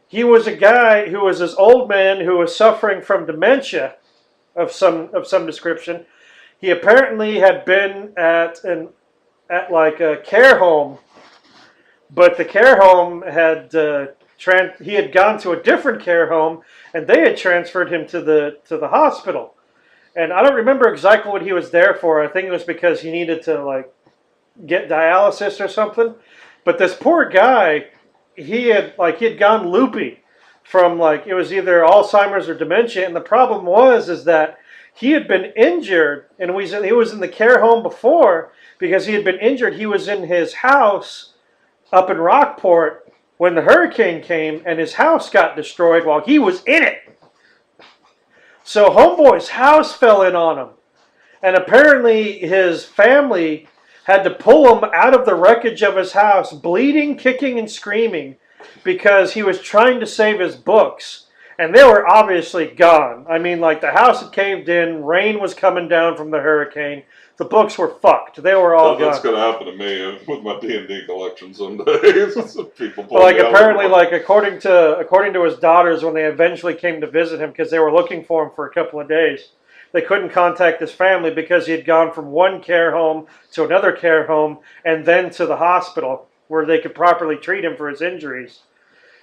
he was a guy who was this old man who was suffering from dementia of some description. He apparently had been at like a care home, but the care home had he had gone to a different care home, and they had transferred him to the hospital. And I don't remember exactly what he was there for. I think it was because he needed to like get dialysis or something. But this poor guy, he had gone loopy from like, it was either Alzheimer's or dementia. And the problem is that he had been injured, and he was in the care home before because he had been injured. He was in his house up in Rockport when the hurricane came, and his house got destroyed while he was in it. So homeboy's house fell in on him. And apparently his family had to pull him out of the wreckage of his house, bleeding, kicking, and screaming, because he was trying to save his books. And they were obviously gone. I mean, like, the house had caved in, rain was coming down from the hurricane. The books were fucked. They were all gone. That's going to happen to me with my D&D collection some days. People pull But like, me out apparently, like, according to his daughters, when they eventually came to visit him, because they were looking for him for a couple of days, they couldn't contact his family because he had gone from one care home to another care home and then to the hospital where they could properly treat him for his injuries.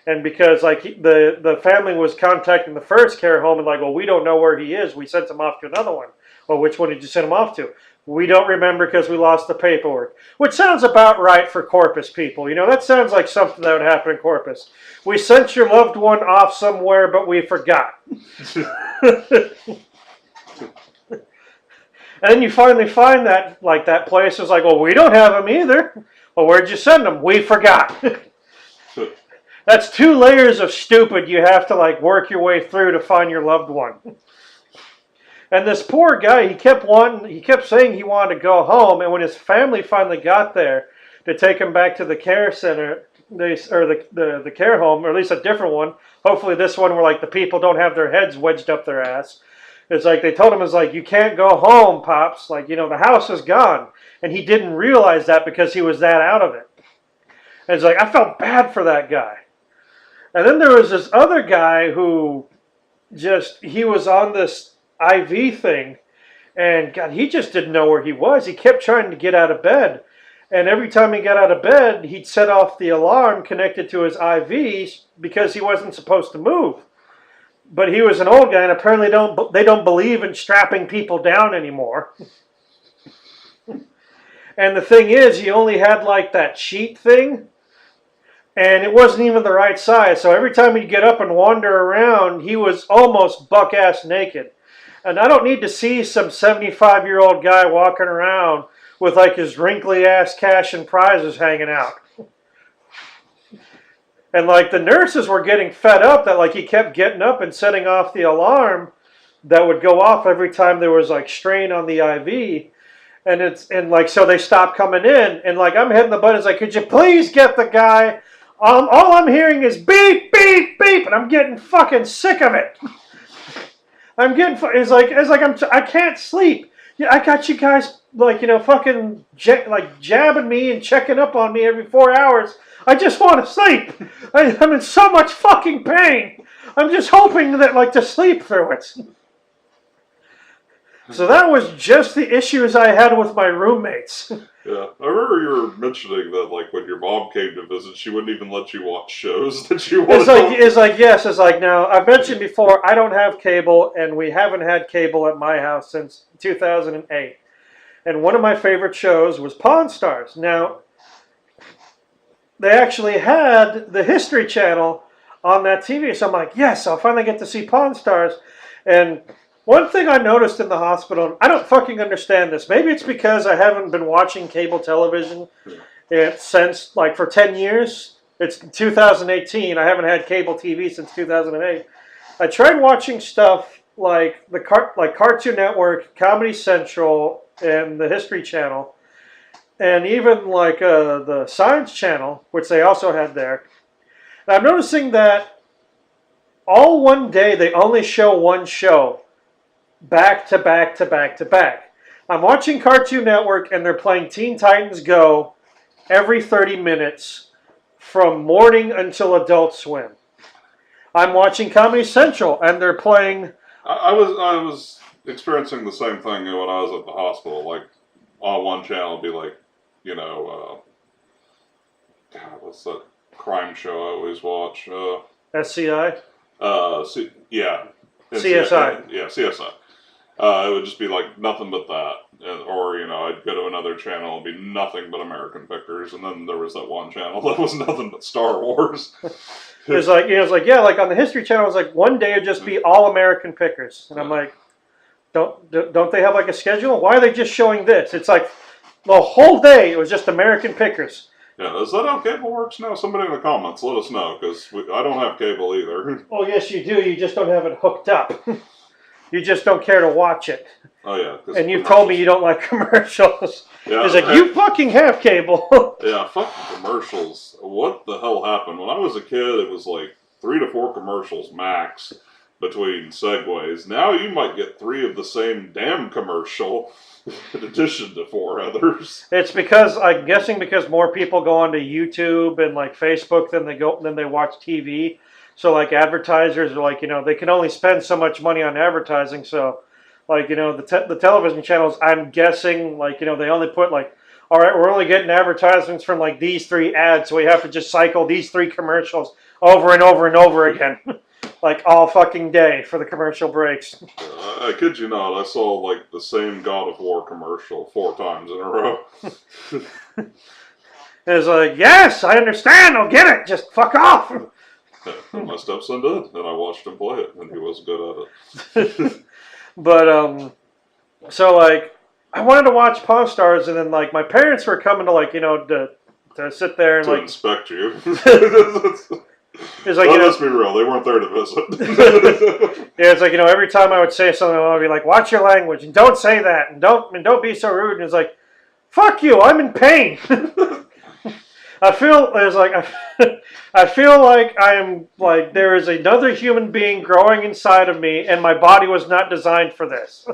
And because like the family was contacting the first care home and like, well, we don't know where he is. We sent him off to another one. Well, which one did you send him off to? We don't remember because we lost the paperwork. Which sounds about right for Corpus people. You know, that sounds like something that would happen in Corpus. We sent your loved one off somewhere, but we forgot. And then you finally find that, like, that place is like, well, we don't have him either. Well, where'd you send him? We forgot. That's 2 layers of stupid you have to, like, work your way through to find your loved one. And this poor guy, he kept saying he wanted to go home, and when his family finally got there to take him back to the care center, the care home, or at least a different one, hopefully this one where, like, the people don't have their heads wedged up their ass, it's like, they told him, it's like, you can't go home, Pops. Like, you know, the house is gone. And he didn't realize that because he was that out of it. And it's like, I felt bad for that guy. And then there was this other guy who he was on this IV thing. And God, he just didn't know where he was. He kept trying to get out of bed. And every time he got out of bed, he'd set off the alarm connected to his IVs because he wasn't supposed to move. But he was an old guy, and apparently they don't believe in strapping people down anymore. And the thing is, he only had like that sheet thing, and it wasn't even the right size. So every time he'd get up and wander around, he was almost buck-ass naked. And I don't need to see some 75-year-old guy walking around with like his wrinkly-ass cash and prizes hanging out. And like the nurses were getting fed up that like he kept getting up and setting off the alarm that would go off every time there was like strain on the IV. And like, so they stopped coming in, and like I'm hitting the buttons like, could you please get the guy? All I'm hearing is beep, beep, beep, and I'm getting fucking sick of it. I can't sleep. Yeah, I got you guys like, you know, fucking jabbing me and checking up on me every 4 hours. I just want to sleep. I'm in so much fucking pain. I'm just hoping that, like, to sleep through it. So that was just the issues I had with my roommates. Yeah, I remember you were mentioning that, like, when your mom came to visit, she wouldn't even let you watch shows that you wanted. It's like, now, I've mentioned before, I don't have cable, and we haven't had cable at my house since 2008. And one of my favorite shows was Pawn Stars. Now, they actually had the History Channel on that TV. So I'm like, yes, I'll finally get to see Pawn Stars. And One thing I noticed in the hospital, I don't fucking understand this. Maybe it's because I haven't been watching cable television since, like, for 10 years. It's 2018. I haven't had cable TV since 2008. I tried watching stuff like Cartoon Network, Comedy Central, and the History Channel, and even like the Science Channel, which they also had there. And I'm noticing that all one day they only show one show, back to back to back to back. I'm watching Cartoon Network and they're playing Teen Titans Go every 30 minutes from morning until Adult Swim. I'm watching Comedy Central and they're playing... I was experiencing the same thing when I was at the hospital. Like, on one channel it'd be like, you know, God, what's that crime show I always watch? SCI? Yeah. CSI. Yeah, CSI. It would just be like nothing but that. Or, you know, I'd go to another channel and be nothing but American Pickers. And then there was that one channel that was nothing but Star Wars. It was like, yeah, like on the History Channel, it was like one day it'd just be all American Pickers. And I'm like, don't they have like a schedule? Why are they just showing this? It's like the whole day it was just American Pickers. Yeah, is that how cable works now? Somebody in the comments, let us know, because I don't have cable either. Oh, yes, you do. You just don't have it hooked up. You just don't care to watch it. Oh, yeah. And you've told me you don't like commercials. Yeah, it's like, you fucking have cable. Yeah, fucking commercials. What the hell happened? When I was a kid, it was like 3 to 4 commercials max between segues. Now you might get 3 of the same damn commercial in addition to 4 others. It's because, I'm guessing because more people go onto YouTube and like Facebook than they watch TV. So like advertisers are like, you know, they can only spend so much money on advertising. So like, you know, the television channels, I'm guessing, like, you know, they only put like, all right, we're only getting advertisements from like these 3 ads. So we have to just cycle these 3 commercials over and over and over again. Like all fucking day for the commercial breaks. I kid you not, I saw like the same God of War commercial 4 times in a row. It's like, yes, I understand, I'll get it, just fuck off. My stepson did, and I watched him play it, and he was good at it. But, so like, I wanted to watch Pawn Stars, and then like my parents were coming to like, you know, to sit there and to like... inspect you. It's like, let's be real, they weren't there to visit. Yeah, it's like, you know, every time I would say something, I would be like, watch your language, and don't say that, and don't be so rude, and it's like, fuck you, I'm in pain. I feel like I am like there is another human being growing inside of me, and my body was not designed for this.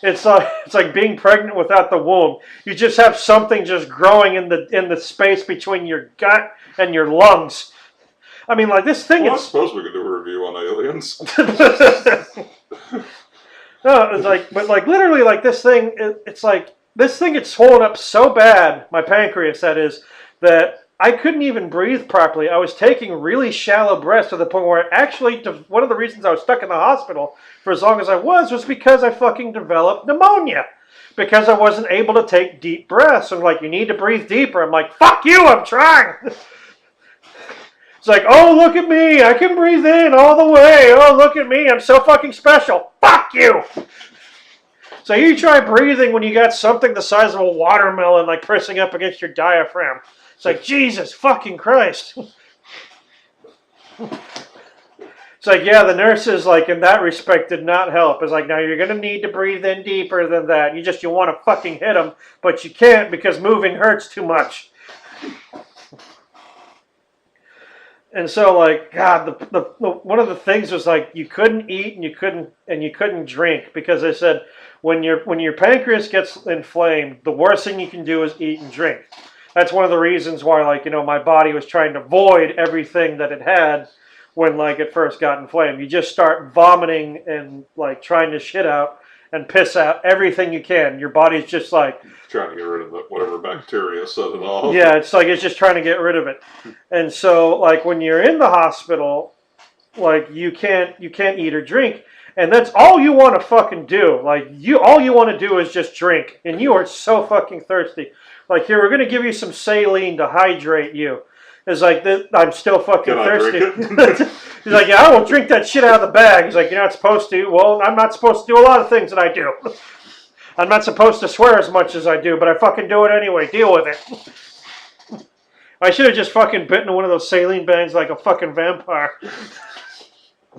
It's like being pregnant without the womb. You just have something just growing in the space between your gut and your lungs. I mean, like this thing. Well, I suppose we could do a review on aliens. No, it's like, but like literally, like this thing. It's like this thing gets swollen up so bad, my pancreas, that is, that I couldn't even breathe properly. I was taking really shallow breaths to the point where actually, one of the reasons I was stuck in the hospital for as long as I was because I fucking developed pneumonia. Because I wasn't able to take deep breaths. And like, you need to breathe deeper. I'm like, fuck you, I'm trying. It's like, oh, look at me. I can breathe in all the way. Oh, look at me. I'm so fucking special. Fuck you. So you try breathing when you got something the size of a watermelon like pressing up against your diaphragm. It's like, Jesus fucking Christ. It's like, yeah, the nurses, like, in that respect, did not help. It's like, now you're going to need to breathe in deeper than that. You want to fucking hit them, but you can't because moving hurts too much. And so, like, God, the one of the things was like you couldn't eat and you couldn't drink because they said when your pancreas gets inflamed, the worst thing you can do is eat and drink. That's one of the reasons why, like, you know, my body was trying to void everything that it had when, like, it first got inflamed. You just start vomiting and, like, trying to shit out and piss out everything you can. Your body's just, like... trying to get rid of whatever bacteria set it off. Yeah, it's like it's just trying to get rid of it. And so, like, when you're in the hospital, like, you can't eat or drink. And that's all you want to fucking do. Like, all you want to do is just drink. And you are so fucking thirsty. Like, here, we're going to give you some saline to hydrate you. It's like, I'm still fucking thirsty. He's like, yeah, I won't drink that shit out of the bag. He's like, you're not supposed to. Well, I'm not supposed to do a lot of things that I do. I'm not supposed to swear as much as I do, but I fucking do it anyway. Deal with it. I should have just fucking bitten one of those saline bags like a fucking vampire.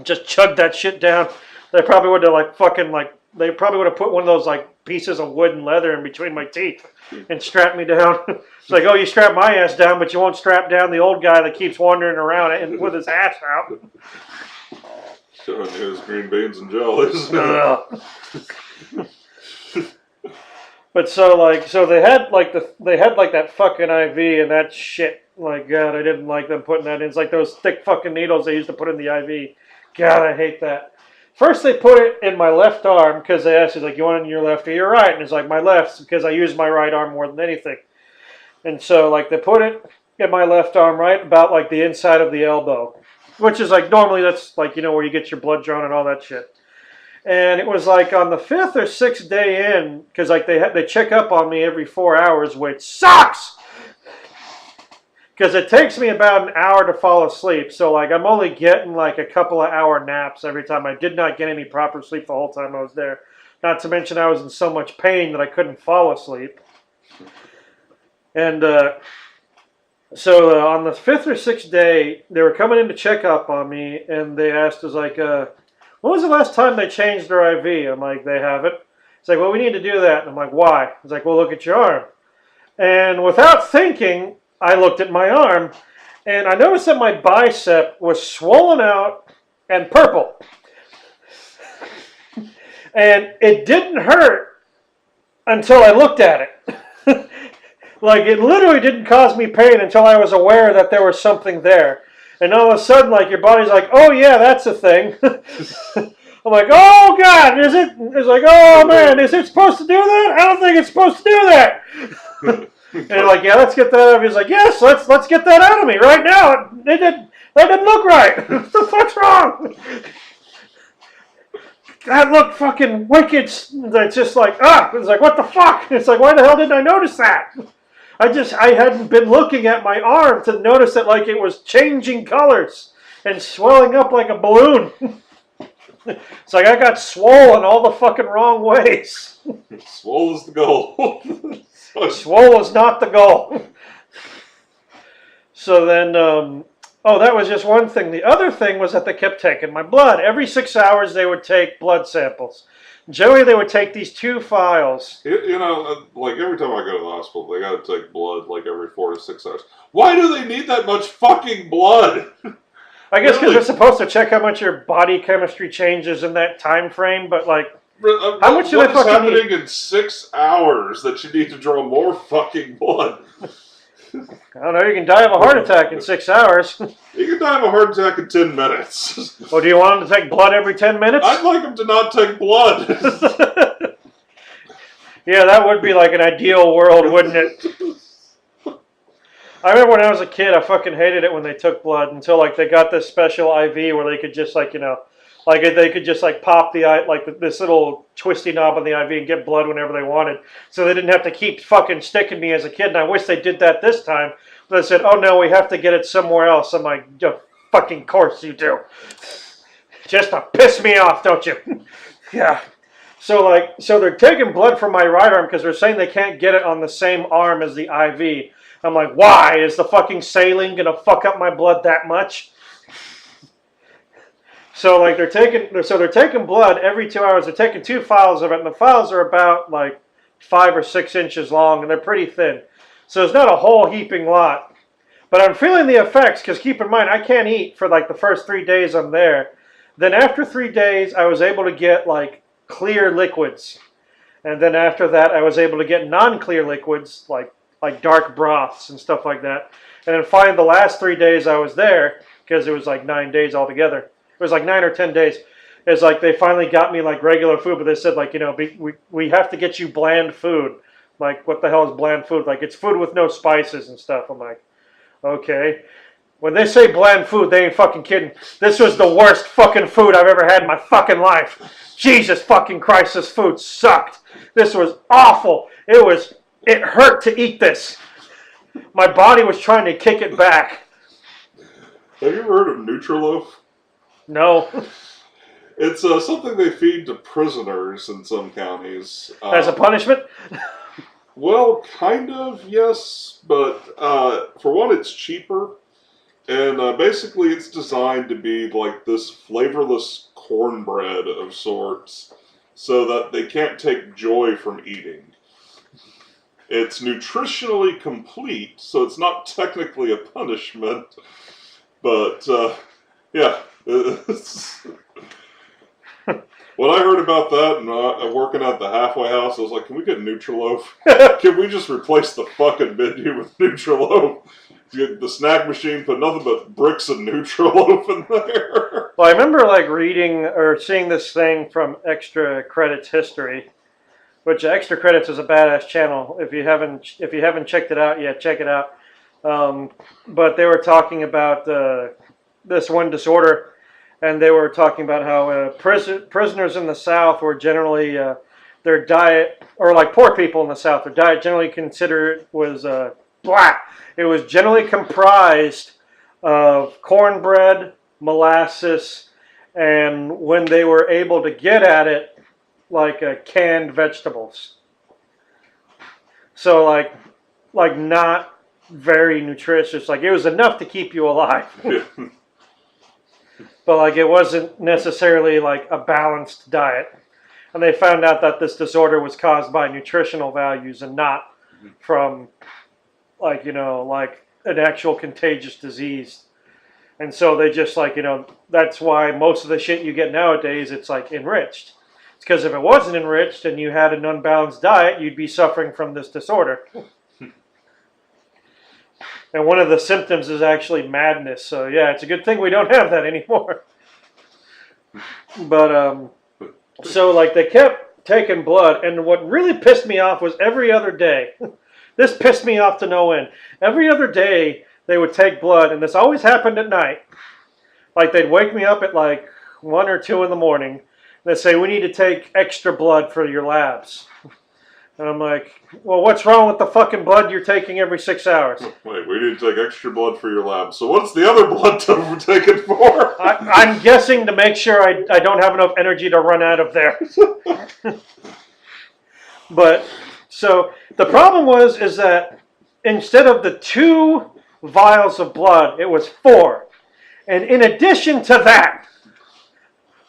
Just chugged that shit down. They probably would have they probably would have put one of those like pieces of wood and leather in between my teeth and strapped me down. It's like, oh, you strap my ass down, but you won't strap down the old guy that keeps wandering around and with his ass out. Showing you his green beans and jellies. But so they had that fucking IV and that shit. Like, God, I didn't like them putting that in. It's like those thick fucking needles they used to put in the IV. God, I hate that. First they put it in my left arm because they asked, like, you want it in your left or your right? And it's like, my left, because I use my right arm more than anything. And so, like, they put it in my left arm right about, like, the inside of the elbow. Which is, like, normally that's, like, you know, where you get your blood drawn and all that shit. And it was, like, on the 5th or 6th day in, because, like, they check up on me every 4 hours, which sucks! Because it takes me about an hour to fall asleep. So, like, I'm only getting, like, a couple of hour naps every time. I did not get any proper sleep the whole time I was there. Not to mention I was in so much pain that I couldn't fall asleep. And so on the 5th or 6th day, they were coming in to check up on me. And they asked us, like, when was the last time they changed their IV? I'm like, they haven't. It's like, well, we need to do that. And I'm like, why? It's like, well, look at your arm. And without thinking, I looked at my arm, and I noticed that my bicep was swollen out and purple. And it didn't hurt until I looked at it. Like, it literally didn't cause me pain until I was aware that there was something there. And all of a sudden, like, your body's like, oh, yeah, that's a thing. I'm like, oh, God, is it? It's like, oh, man, is it supposed to do that? I don't think it's supposed to do that. And they're like, yeah, let's get that out of you. He's like, yes, let's get that out of me right now. That didn't look right. What the fuck's wrong? That looked fucking wicked. It's just like, it's like, what the fuck? It's like, why the hell didn't I notice that? I hadn't been looking at my arm to notice that, like, it was changing colors and swelling up like a balloon. It's like I got swollen all the fucking wrong ways. Swole is the goal. Swole is not the goal. So then, that was just one thing. The other thing was that they kept taking my blood. Every 6 hours they would take blood samples. Generally, they would take these 2 files. You know, like every time I go to the hospital, they got to take blood like every 4 to 6 hours. Why do they need that much fucking blood? I guess because they're supposed to check how much your body chemistry changes in that time frame, but like, how much do they fucking happening need? in 6 hours that you need to draw more fucking blood? I don't know, you can die of a heart attack in 6 hours. You can die of a heart attack in 10 minutes. Well, do you want them to take blood every 10 minutes? I'd like them to not take blood. Yeah, that would be like an ideal world, wouldn't it? I remember when I was a kid, I fucking hated it when they took blood until, like, they got this special IV where they could just, like, you know, like, they could just, like, pop this little twisty knob on the IV and get blood whenever they wanted. So they didn't have to keep fucking sticking me as a kid. And I wish they did that this time. But they said, oh, no, we have to get it somewhere else. I'm like, of fucking course you do. Just to piss me off, don't you? Yeah. So they're taking blood from my right arm because they're saying they can't get it on the same arm as the IV. I'm like, why? Is the fucking saline gonna fuck up my blood that much? So like they're taking blood every 2 hours. They're taking 2 files of it, and the files are about like 5 or 6 inches long, and they're pretty thin. So it's not a whole heaping lot. But I'm feeling the effects because keep in mind I can't eat for like the first 3 days I'm there. Then after 3 days, I was able to get like clear liquids, and then after that, I was able to get non-clear liquids like dark broths and stuff like that. And then finally, the last 3 days I was there, because it was like 9 days altogether. It was like 9 or 10 days. It's like they finally got me like regular food, but they said like, you know, we have to get you bland food. Like, what the hell is bland food? Like, it's food with no spices and stuff. I'm like, okay. When they say bland food, they ain't fucking kidding. This was the worst fucking food I've ever had in my fucking life. Jesus fucking Christ, this food sucked. This was awful. It hurt to eat this. My body was trying to kick it back. Have you ever heard of Nutriloaf? No. It's something they feed to prisoners in some counties. As a punishment? Well, kind of, yes, but for one, it's cheaper, and basically it's designed to be like this flavorless cornbread of sorts, so that they can't take joy from eating. It's nutritionally complete, so it's not technically a punishment, but yeah. When I heard about that and working at the halfway house, I was like, can we get Nutriloaf? Can we just replace the fucking menu with Nutriloaf? The snack machine put nothing but bricks of Nutriloaf in there. Well, I remember like reading or seeing this thing from Extra Credits History, which Extra Credits is a badass channel. If you haven't checked it out yet, check it out. But they were talking about this one disorder, and they were talking about how prisoners in the South were generally their diet, or like poor people in the South, their diet generally considered was blah. It was generally comprised of cornbread, molasses, and when they were able to get at it, like canned vegetables. So like not very nutritious. Like it was enough to keep you alive. But like it wasn't necessarily like a balanced diet. And they found out that this disorder was caused by nutritional values and not from like, like an actual contagious disease. And so they just like, that's why most of the shit you get nowadays, it's like enriched. It's because if it wasn't enriched and you had an unbalanced diet, you'd be suffering from this disorder. And one of the symptoms is actually madness. So yeah, it's a good thing we don't have that anymore. But so like they kept taking blood, and what really pissed me off was every other day. This pissed me off to no end. Every other day they would take blood, and this always happened at night. Like they'd wake me up at like 1 or 2 in the morning. They'd say, we need to take extra blood for your labs. And I'm like, well, what's wrong with the fucking blood you're taking every 6 hours? Wait, we need to take extra blood for your lab. So what's the other blood to take it for? I'm guessing to make sure I don't have enough energy to run out of there. But, so, the problem is that instead of the 2 vials of blood, it was 4. And in addition to that,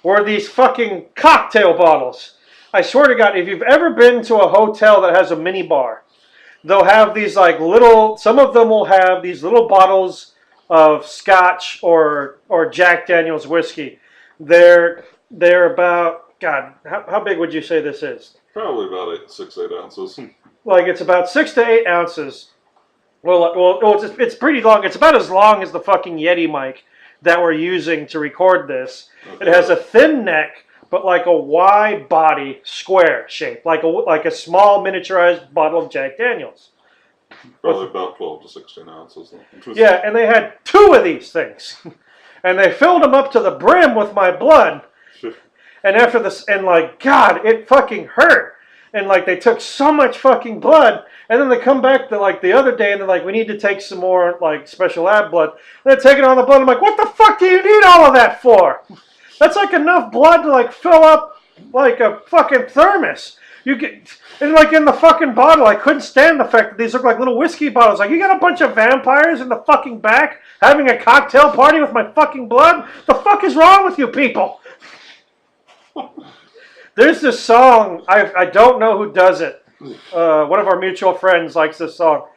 were these fucking cocktail bottles. I swear to God, if you've ever been to a hotel that has a mini bar, they'll have these like little, some of them will have these little bottles of scotch or Jack Daniel's whiskey. They're about, God, how big would you say this is? Probably about 6-8 ounces. Like it's about 6 to 8 ounces. Well, it's pretty long. It's about as long as the fucking Yeti mic that we're using to record this. Okay. It has a thin neck, but like a wide body, square shape, like a small miniaturized bottle of Jack Daniels. Probably about 12 to 16 ounces. Yeah, and they had 2 of these things, and they filled them up to the brim with my blood. And after this, and like, God, it fucking hurt. And like, they took so much fucking blood, and then they come back to like the other day, and they're like, we need to take some more like special lab blood. And they're taking all the blood. I'm like, what the fuck do you need all of that for? That's like enough blood to like fill up like a fucking thermos. You get, and like in the fucking bottle, I couldn't stand the fact that these look like little whiskey bottles. Like, you got a bunch of vampires in the fucking back having a cocktail party with my fucking blood? The fuck is wrong with you people? There's this song, I don't know who does it. One of our mutual friends likes this song.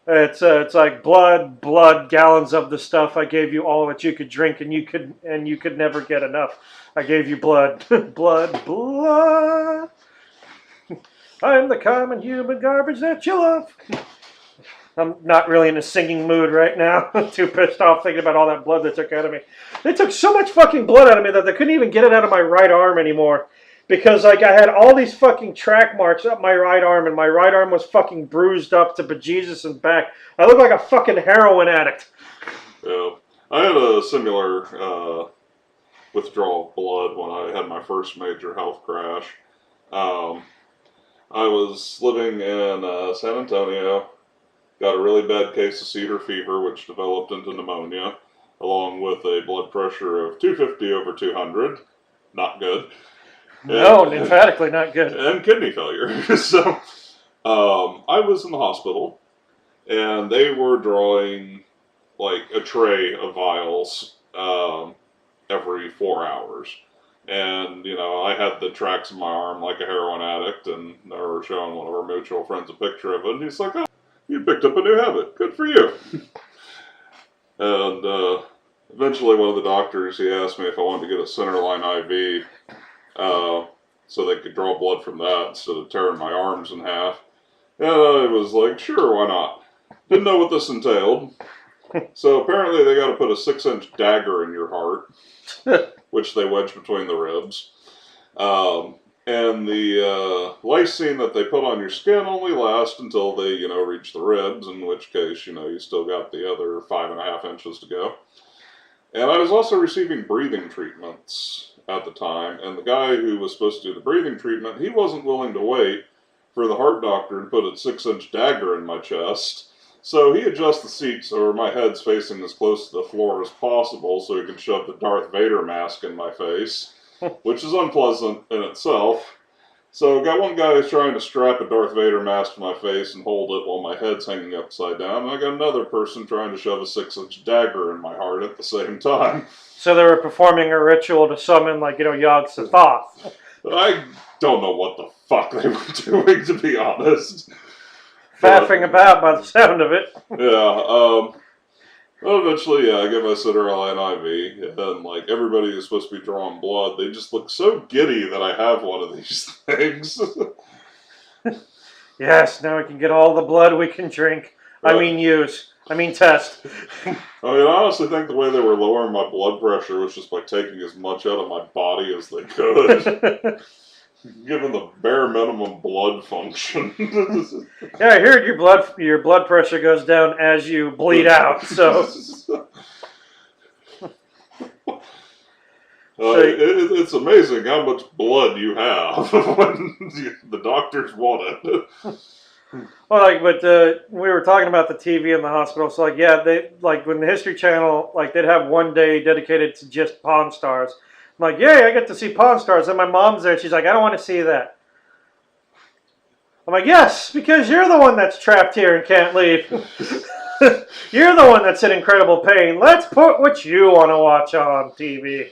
It's like blood, gallons of the stuff. I gave you all that you could drink, and you could never get enough. I gave you blood, blood. I'm the common human garbage that you love. I'm not really in a singing mood right now. I'm too pissed off thinking about all that blood they took out of me. They took so much fucking blood out of me that they couldn't even get it out of my right arm anymore. Because like I had all these fucking track marks up my right arm, and my right arm was fucking bruised up to bejesus and back. I look like a fucking heroin addict. Yeah, I had a similar withdrawal of blood when I had my first major health crash. I was living in San Antonio, got a really bad case of cedar fever, which developed into pneumonia. along with a blood pressure of 250 over 200. Not good. No, emphatically not good. And kidney failure. So I was in the hospital, and they were drawing like a tray of vials every 4 hours. And, I had the tracks in my arm like a heroin addict, and they were showing one of our mutual friends a picture of it, and he's like, oh, you picked up a new habit. Good for you. And eventually one of the doctors, he asked me if I wanted to get a centerline IV so they could draw blood from that instead of tearing my arms in half. And I was like, sure, why not? Didn't know what this entailed. So apparently they got to put a 6-inch dagger in your heart, which they wedge between the ribs. And the lysine that they put on your skin only lasts until they, reach the ribs, in which case, you still got the other 5.5 inches to go. And I was also receiving breathing treatments at the time, and the guy who was supposed to do the breathing treatment, he wasn't willing to wait for the heart doctor to put a 6-inch dagger in my chest. So he adjusts the seat so my head's facing as close to the floor as possible so he can shove the Darth Vader mask in my face, which is unpleasant in itself. So got one guy who's trying to strap a Darth Vader mask to my face and hold it while my head's hanging upside down. And I got another person trying to shove a 6-inch dagger in my heart at the same time. So they were performing a ritual to summon, Yog Sothoth. I don't know what the fuck they were doing, to be honest. Faffing about by the sound of it. Yeah, well, eventually, I get my Centerline IV, and, everybody who's supposed to be drawing blood, they just look so giddy that I have one of these things. Yes, now we can get all the blood we can drink. Test. I honestly think the way they were lowering my blood pressure was just by taking as much out of my body as they could. Given the bare minimum blood function. Yeah, I heard your blood pressure goes down as you bleed out, so... It's amazing how much blood you have when the doctors want it. Well, we were talking about the TV in the hospital, so they when the History Channel, they'd have one day dedicated to just Pawn Stars. I'm like, yay, I get to see Pawn Stars, and my mom's there, she's like, I don't want to see that. I'm like, yes, because you're the one that's trapped here and can't leave. You're the one that's in incredible pain. Let's put what you want to watch on TV.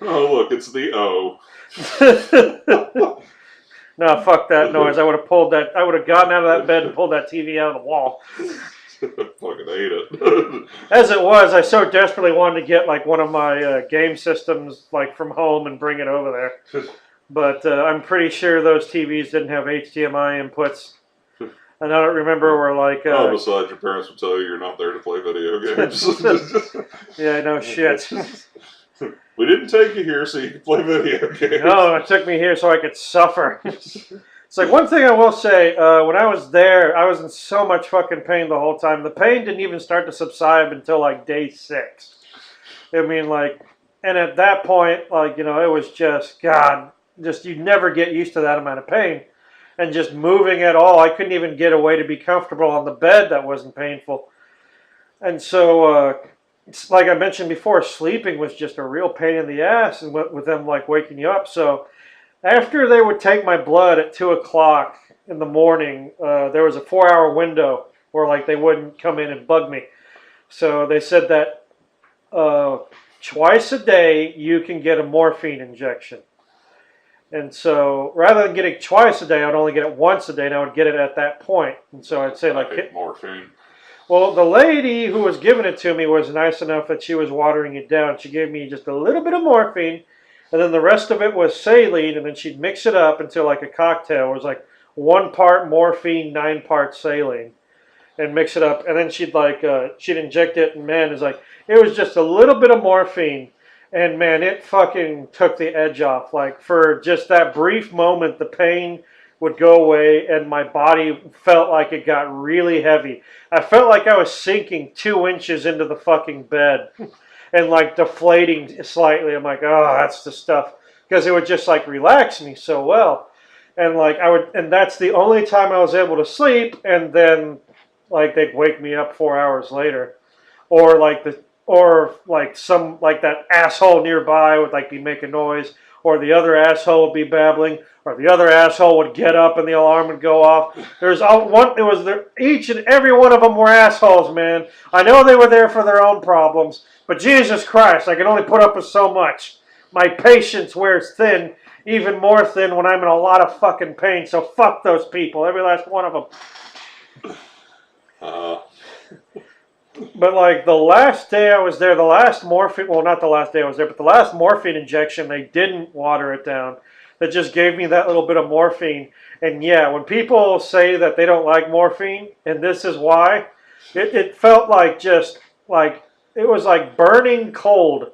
Oh, look, it's the O. No, fuck that noise. I would have gotten out of that bed and pulled that TV out of the wall. Fucking hate it. As it was, I so desperately wanted to get one of my game systems from home and bring it over there. But I'm pretty sure those TVs didn't have HDMI inputs. And I don't remember where besides, your parents would tell you you're not there to play video games. Yeah, no shit. We didn't take you here so you could play video games. No, it took me here so I could suffer. It's one thing I will say, when I was there, I was in so much fucking pain the whole time. The pain didn't even start to subside until day 6. And at that point, it was just, God, you never get used to that amount of pain. And just moving at all, I couldn't even get away to be comfortable on the bed that wasn't painful. And so, like I mentioned before, sleeping was just a real pain in the ass, and with them waking you up. So after they would take my blood at 2 o'clock in the morning, there was a 4-hour window where they wouldn't come in and bug me. So they said that twice a day you can get a morphine injection. And so rather than getting twice a day, I would only get it once a day, and I would get it at that point. And so I'd say I hate morphine. Well, the lady who was giving it to me was nice enough that she was watering it down. She gave me just a little bit of morphine, and then the rest of it was saline, and then she'd mix it up into a cocktail. It was 1 part morphine, 9 parts saline, and mix it up. And then she'd inject it, and man, it was just a little bit of morphine, and man, it fucking took the edge off. For just that brief moment, the pain would go away, and my body felt like it got really heavy. I felt like I was sinking 2 inches into the fucking bed and deflating slightly. I'm like, oh, that's the stuff. Because it would just relax me so well. And and that's the only time I was able to sleep, and then they'd wake me up 4 hours later. Or or like some like that asshole nearby would like be making noise, or the other asshole would be babbling, or the other asshole would get up and the alarm would go off. There's one. It was there. Each and every one of them were assholes, man. I know they were there for their own problems, but Jesus Christ, I can only put up with so much. My patience wears thin, even more thin when I'm in a lot of fucking pain. So fuck those people, every last one of them. But like the last day I was there, the last morphine, well, not the last day I was there, but the last morphine injection, they didn't water it down. They just gave me that little bit of morphine. And yeah, when people say that they don't like morphine, and this is why, it felt like just like, it was like burning cold.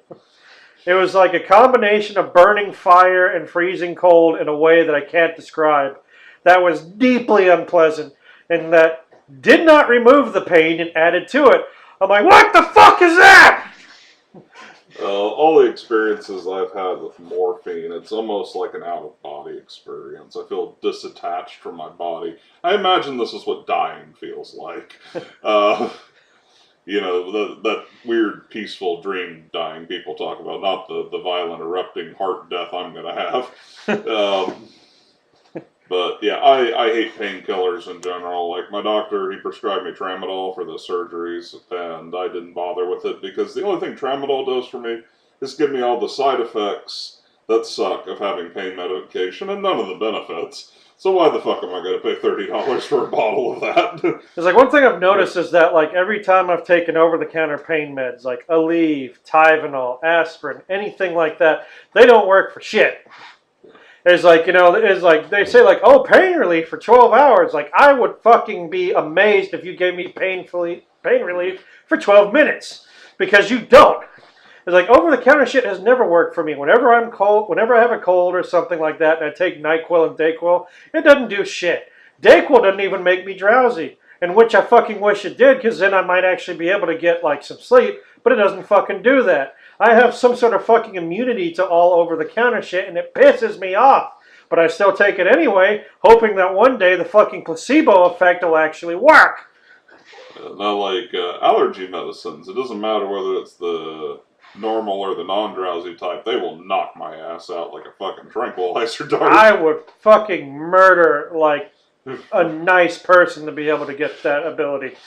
It was like a combination of burning fire and freezing cold in a way that I can't describe. That was deeply unpleasant, and that did not remove the pain and added to it. I'm like, what the fuck is that? All the experiences I've had with morphine, it's almost like an out-of-body experience. I feel disattached from my body. I imagine this is what dying feels like. You know, that weird, peaceful dream dying people talk about, not the violent, erupting heart death I'm going to have. But yeah, I hate painkillers in general. Like my doctor, he prescribed me tramadol for the surgeries, and I didn't bother with it because the only thing tramadol does for me is give me all the side effects that suck of having pain medication and none of the benefits. So why the fuck am I going to pay $30 for a bottle of that? It's like one thing I've noticed is that like every time I've taken over-the-counter pain meds like Aleve, Tylenol, aspirin, anything like that, they don't work for shit. It's like, you know, it's like they say like, oh, pain relief for 12 hours. Like I would fucking be amazed if you gave me pain relief for 12 minutes because you don't. It's like over-the-counter shit has never worked for me. Whenever I'm cold, whenever I have a cold or something like that, and I take NyQuil and Dayquil, it doesn't do shit. Dayquil doesn't even make me drowsy, and which I fucking wish it did, because then I might actually be able to get like some sleep. But it doesn't fucking do that. I have some sort of fucking immunity to all over-the-counter shit, and it pisses me off. But I still take it anyway, hoping that one day the fucking placebo effect will actually work. Not like allergy medicines. It doesn't matter whether it's the normal or the non-drowsy type, they will knock my ass out like a fucking tranquilizer dart. I would fucking murder like a nice person to be able to get that ability.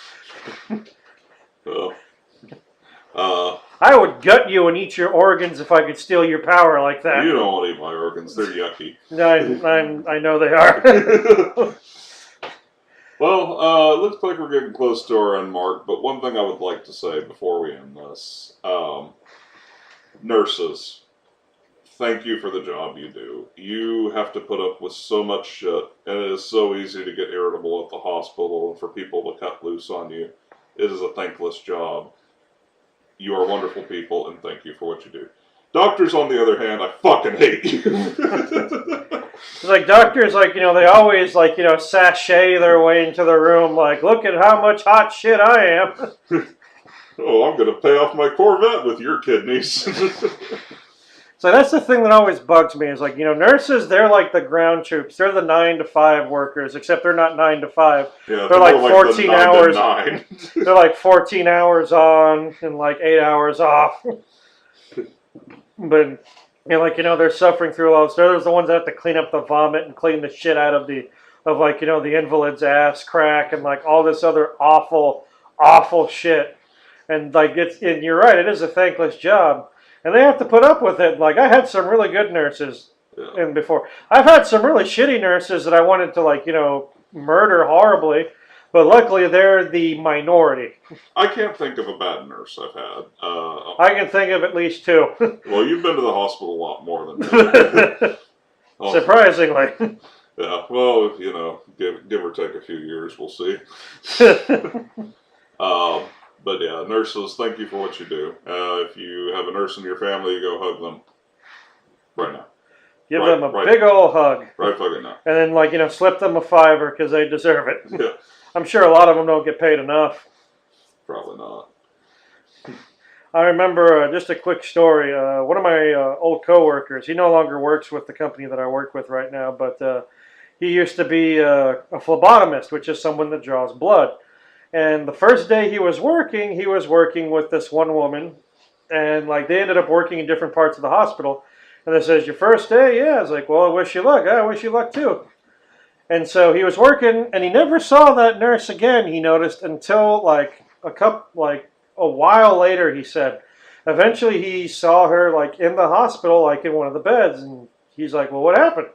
I would gut you and eat your organs if I could steal your power like that. You don't want to eat my organs, they're yucky. I know they are. Well, it looks like we're getting close to our end mark, but one thing I would like to say before we end this, nurses, thank you for the job you do. You have to put up with so much shit, and it is so easy to get irritable at the hospital and for people to cut loose on you. It is a thankless job. You are wonderful people, and thank you for what you do. Doctors, on the other hand, I fucking hate you. It's like doctors, like, you know, they always, like, you know, sashay their way into the room, like, look at how much hot shit I am. Oh, I'm going to pay off my Corvette with your kidneys. So that's the thing that always bugs me is like, you know, nurses, they're like the ground troops. They're the 9 to 5 workers, except they're not 9 to 5. Yeah, they're like 14 hours. 9. They're like 14 hours on and like 8 hours off. But, you know, like, you know, they're suffering through all this. They're the ones that have to clean up the vomit and clean the shit out of like, you know, the invalid's ass crack and like all this other awful, awful shit. And like, and you're right, it is a thankless job. And they have to put up with it. Like, I had some really good nurses in before. I've had some really shitty nurses that I wanted to, like, you know, murder horribly. But luckily, they're the minority. I can't think of a bad nurse I've had. I can think of at least 2. Well, you've been to the hospital a lot more than me. Surprisingly. Yeah, well, you know, give or take a few years, we'll see. But yeah, nurses, thank you for what you do. If you have a nurse in your family, go hug them. Right now. Give them a big old hug. Right fucking now. And then, like, you know, slip them a $5 because they deserve it. Yeah. I'm sure a lot of them don't get paid enough. Probably not. I remember just a quick story. One of my old coworkers, he no longer works with the company that I work with right now, but he used to be a phlebotomist, which is someone that draws blood. And the first day he was working with this one woman, and like they ended up working in different parts of the hospital. And they says, "Your first day?" "Yeah." I was like, "Well, I wish you luck." "I wish you luck too." And so he was working, and he never saw that nurse again. He noticed until like a while later. He said, eventually he saw her like in the hospital, like in one of the beds, and he's like, "Well, what happened?"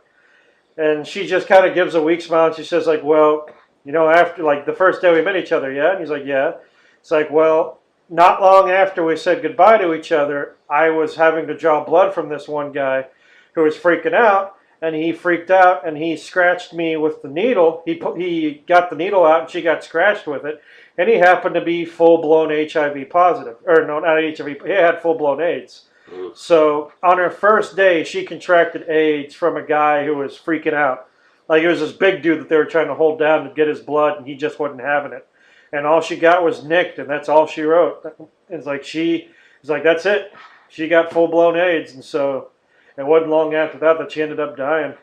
And she just kind of gives a weak smile, and she says, like, "Well, after like the first day we met each other, yeah." And he's like, "Yeah." It's like, "Well, not long after we said goodbye to each other, I was having to draw blood from this one guy who was freaking out, and he freaked out and he scratched me with the needle. He got the needle out and she got scratched with it, and he happened to be full-blown HIV positive, or no, not HIV. He had full-blown AIDS." So on her first day, she contracted AIDS from a guy who was freaking out. Like, it was this big dude that they were trying to hold down to get his blood, and he just wasn't having it. And all she got was nicked, and that's all she wrote. It's like, that's it. She got full-blown AIDS, and so it wasn't long after that she ended up dying.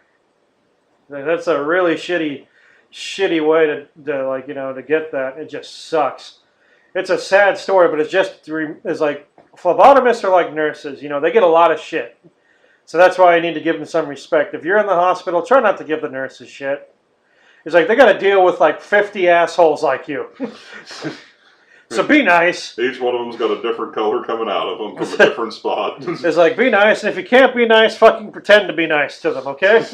Like, that's a really shitty way to get that. It just sucks. It's a sad story, but it's like, phlebotomists are like nurses. They get a lot of shit. So that's why I need to give them some respect. If you're in the hospital, try not to give the nurses shit. It's like they got to deal with like 50 assholes like you. So be nice. Each one of them's got a different color coming out of them from a different spot. It's like, be nice, and if you can't be nice, fucking pretend to be nice to them, okay?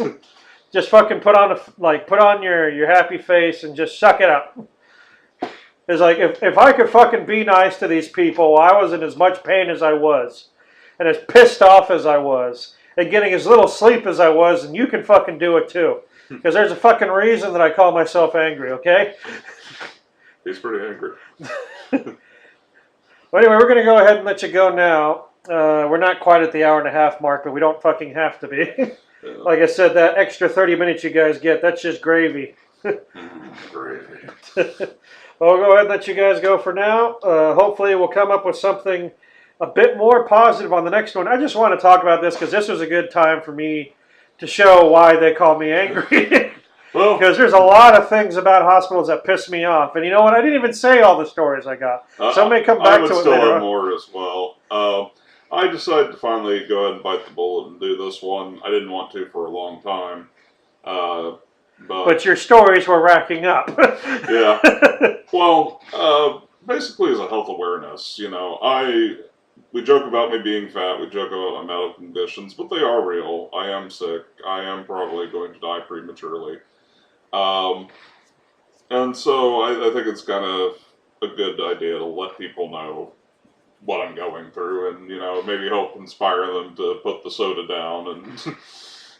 Just fucking put on your happy face and just suck it up. It's like, if I could fucking be nice to these people while I was in as much pain as I was, and as pissed off as I was, and getting as little sleep as I was, and you can fucking do it too. Because there's a fucking reason that I call myself angry, okay? He's pretty angry. Well, anyway, we're going to go ahead and let you go now. We're not quite at the hour and a half mark, but we don't fucking have to be. Yeah. Like I said, that extra 30 minutes you guys get, that's just gravy. Gravy. Well, we'll go ahead and let you guys go for now. Hopefully we'll come up with something a bit more positive on the next one. I just want to talk about this because this was a good time for me to show why they call me angry. Well, because there's a lot of things about hospitals that piss me off. And you know what? I didn't even say all the stories I got. Some may come back to it later. I would still have more as well. I decided to finally go ahead and bite the bullet and do this one. I didn't want to for a long time. But your stories were racking up. Yeah. Well, basically as a health awareness, we joke about me being fat, we joke about my medical conditions, but they are real. I am sick. I am probably going to die prematurely. And so I think it's kind of a good idea to let people know what I'm going through and, maybe help inspire them to put the soda down and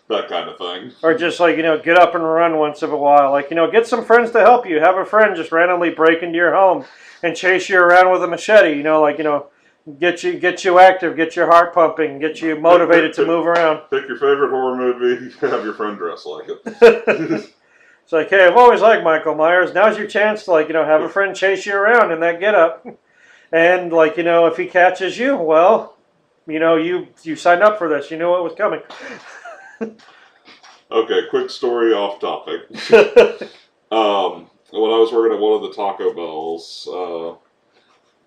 that kind of thing. Or just get up and run once in a while. Get some friends to help you. Have a friend just randomly break into your home and chase you around with a machete, get you active, get your heart pumping, get you motivated to move around. Pick your favorite horror movie, have your friend dress like it. It's like, hey, I've always liked Michael Myers. Now's your chance to have a friend chase you around in that getup. And if he catches you, well, you signed up for this. You knew what was coming. Okay, quick story off topic. When I was working at one of the Taco Bells,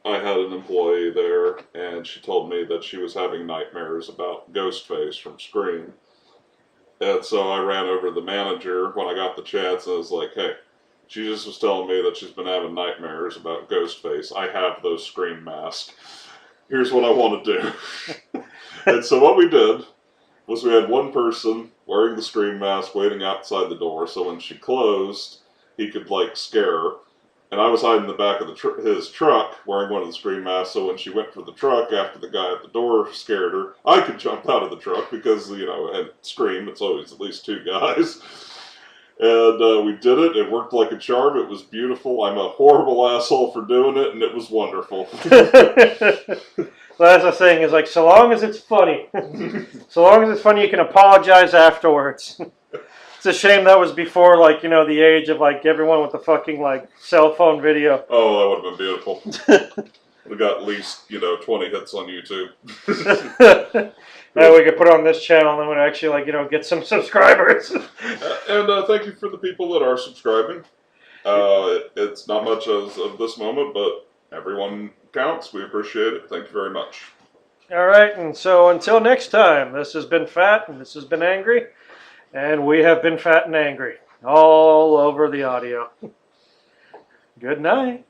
I had an employee there, and she told me that she was having nightmares about Ghostface from Scream. And so I ran over to the manager when I got the chance, and I was like, hey, she just was telling me that she's been having nightmares about Ghostface. I have those Scream masks. Here's what I want to do. And so what we did was we had one person wearing the Scream mask waiting outside the door, so when she closed, he could, scare her. And I was hiding in the back of his truck wearing one of the Scream masks, so when she went for the truck after the guy at the door scared her, I could jump out of the truck because, at Scream, it's always at least two guys. And we did it. It worked like a charm. It was beautiful. I'm a horrible asshole for doing it, and it was wonderful. Well, that's the thing, is so long as it's funny. So long as it's funny, you can apologize afterwards. It's a shame that was before, the age of, everyone with the fucking, cell phone video. Oh, that would have been beautiful. We got at least, 20 hits on YouTube. Now we could put on this channel and we'd actually, get some subscribers. And thank you for the people that are subscribing. It's not much as of this moment, but everyone counts. We appreciate it. Thank you very much. All right, and so until next time, this has been Fat and this has been Angry, and we have been Fat and Angry all over the audio. Good night.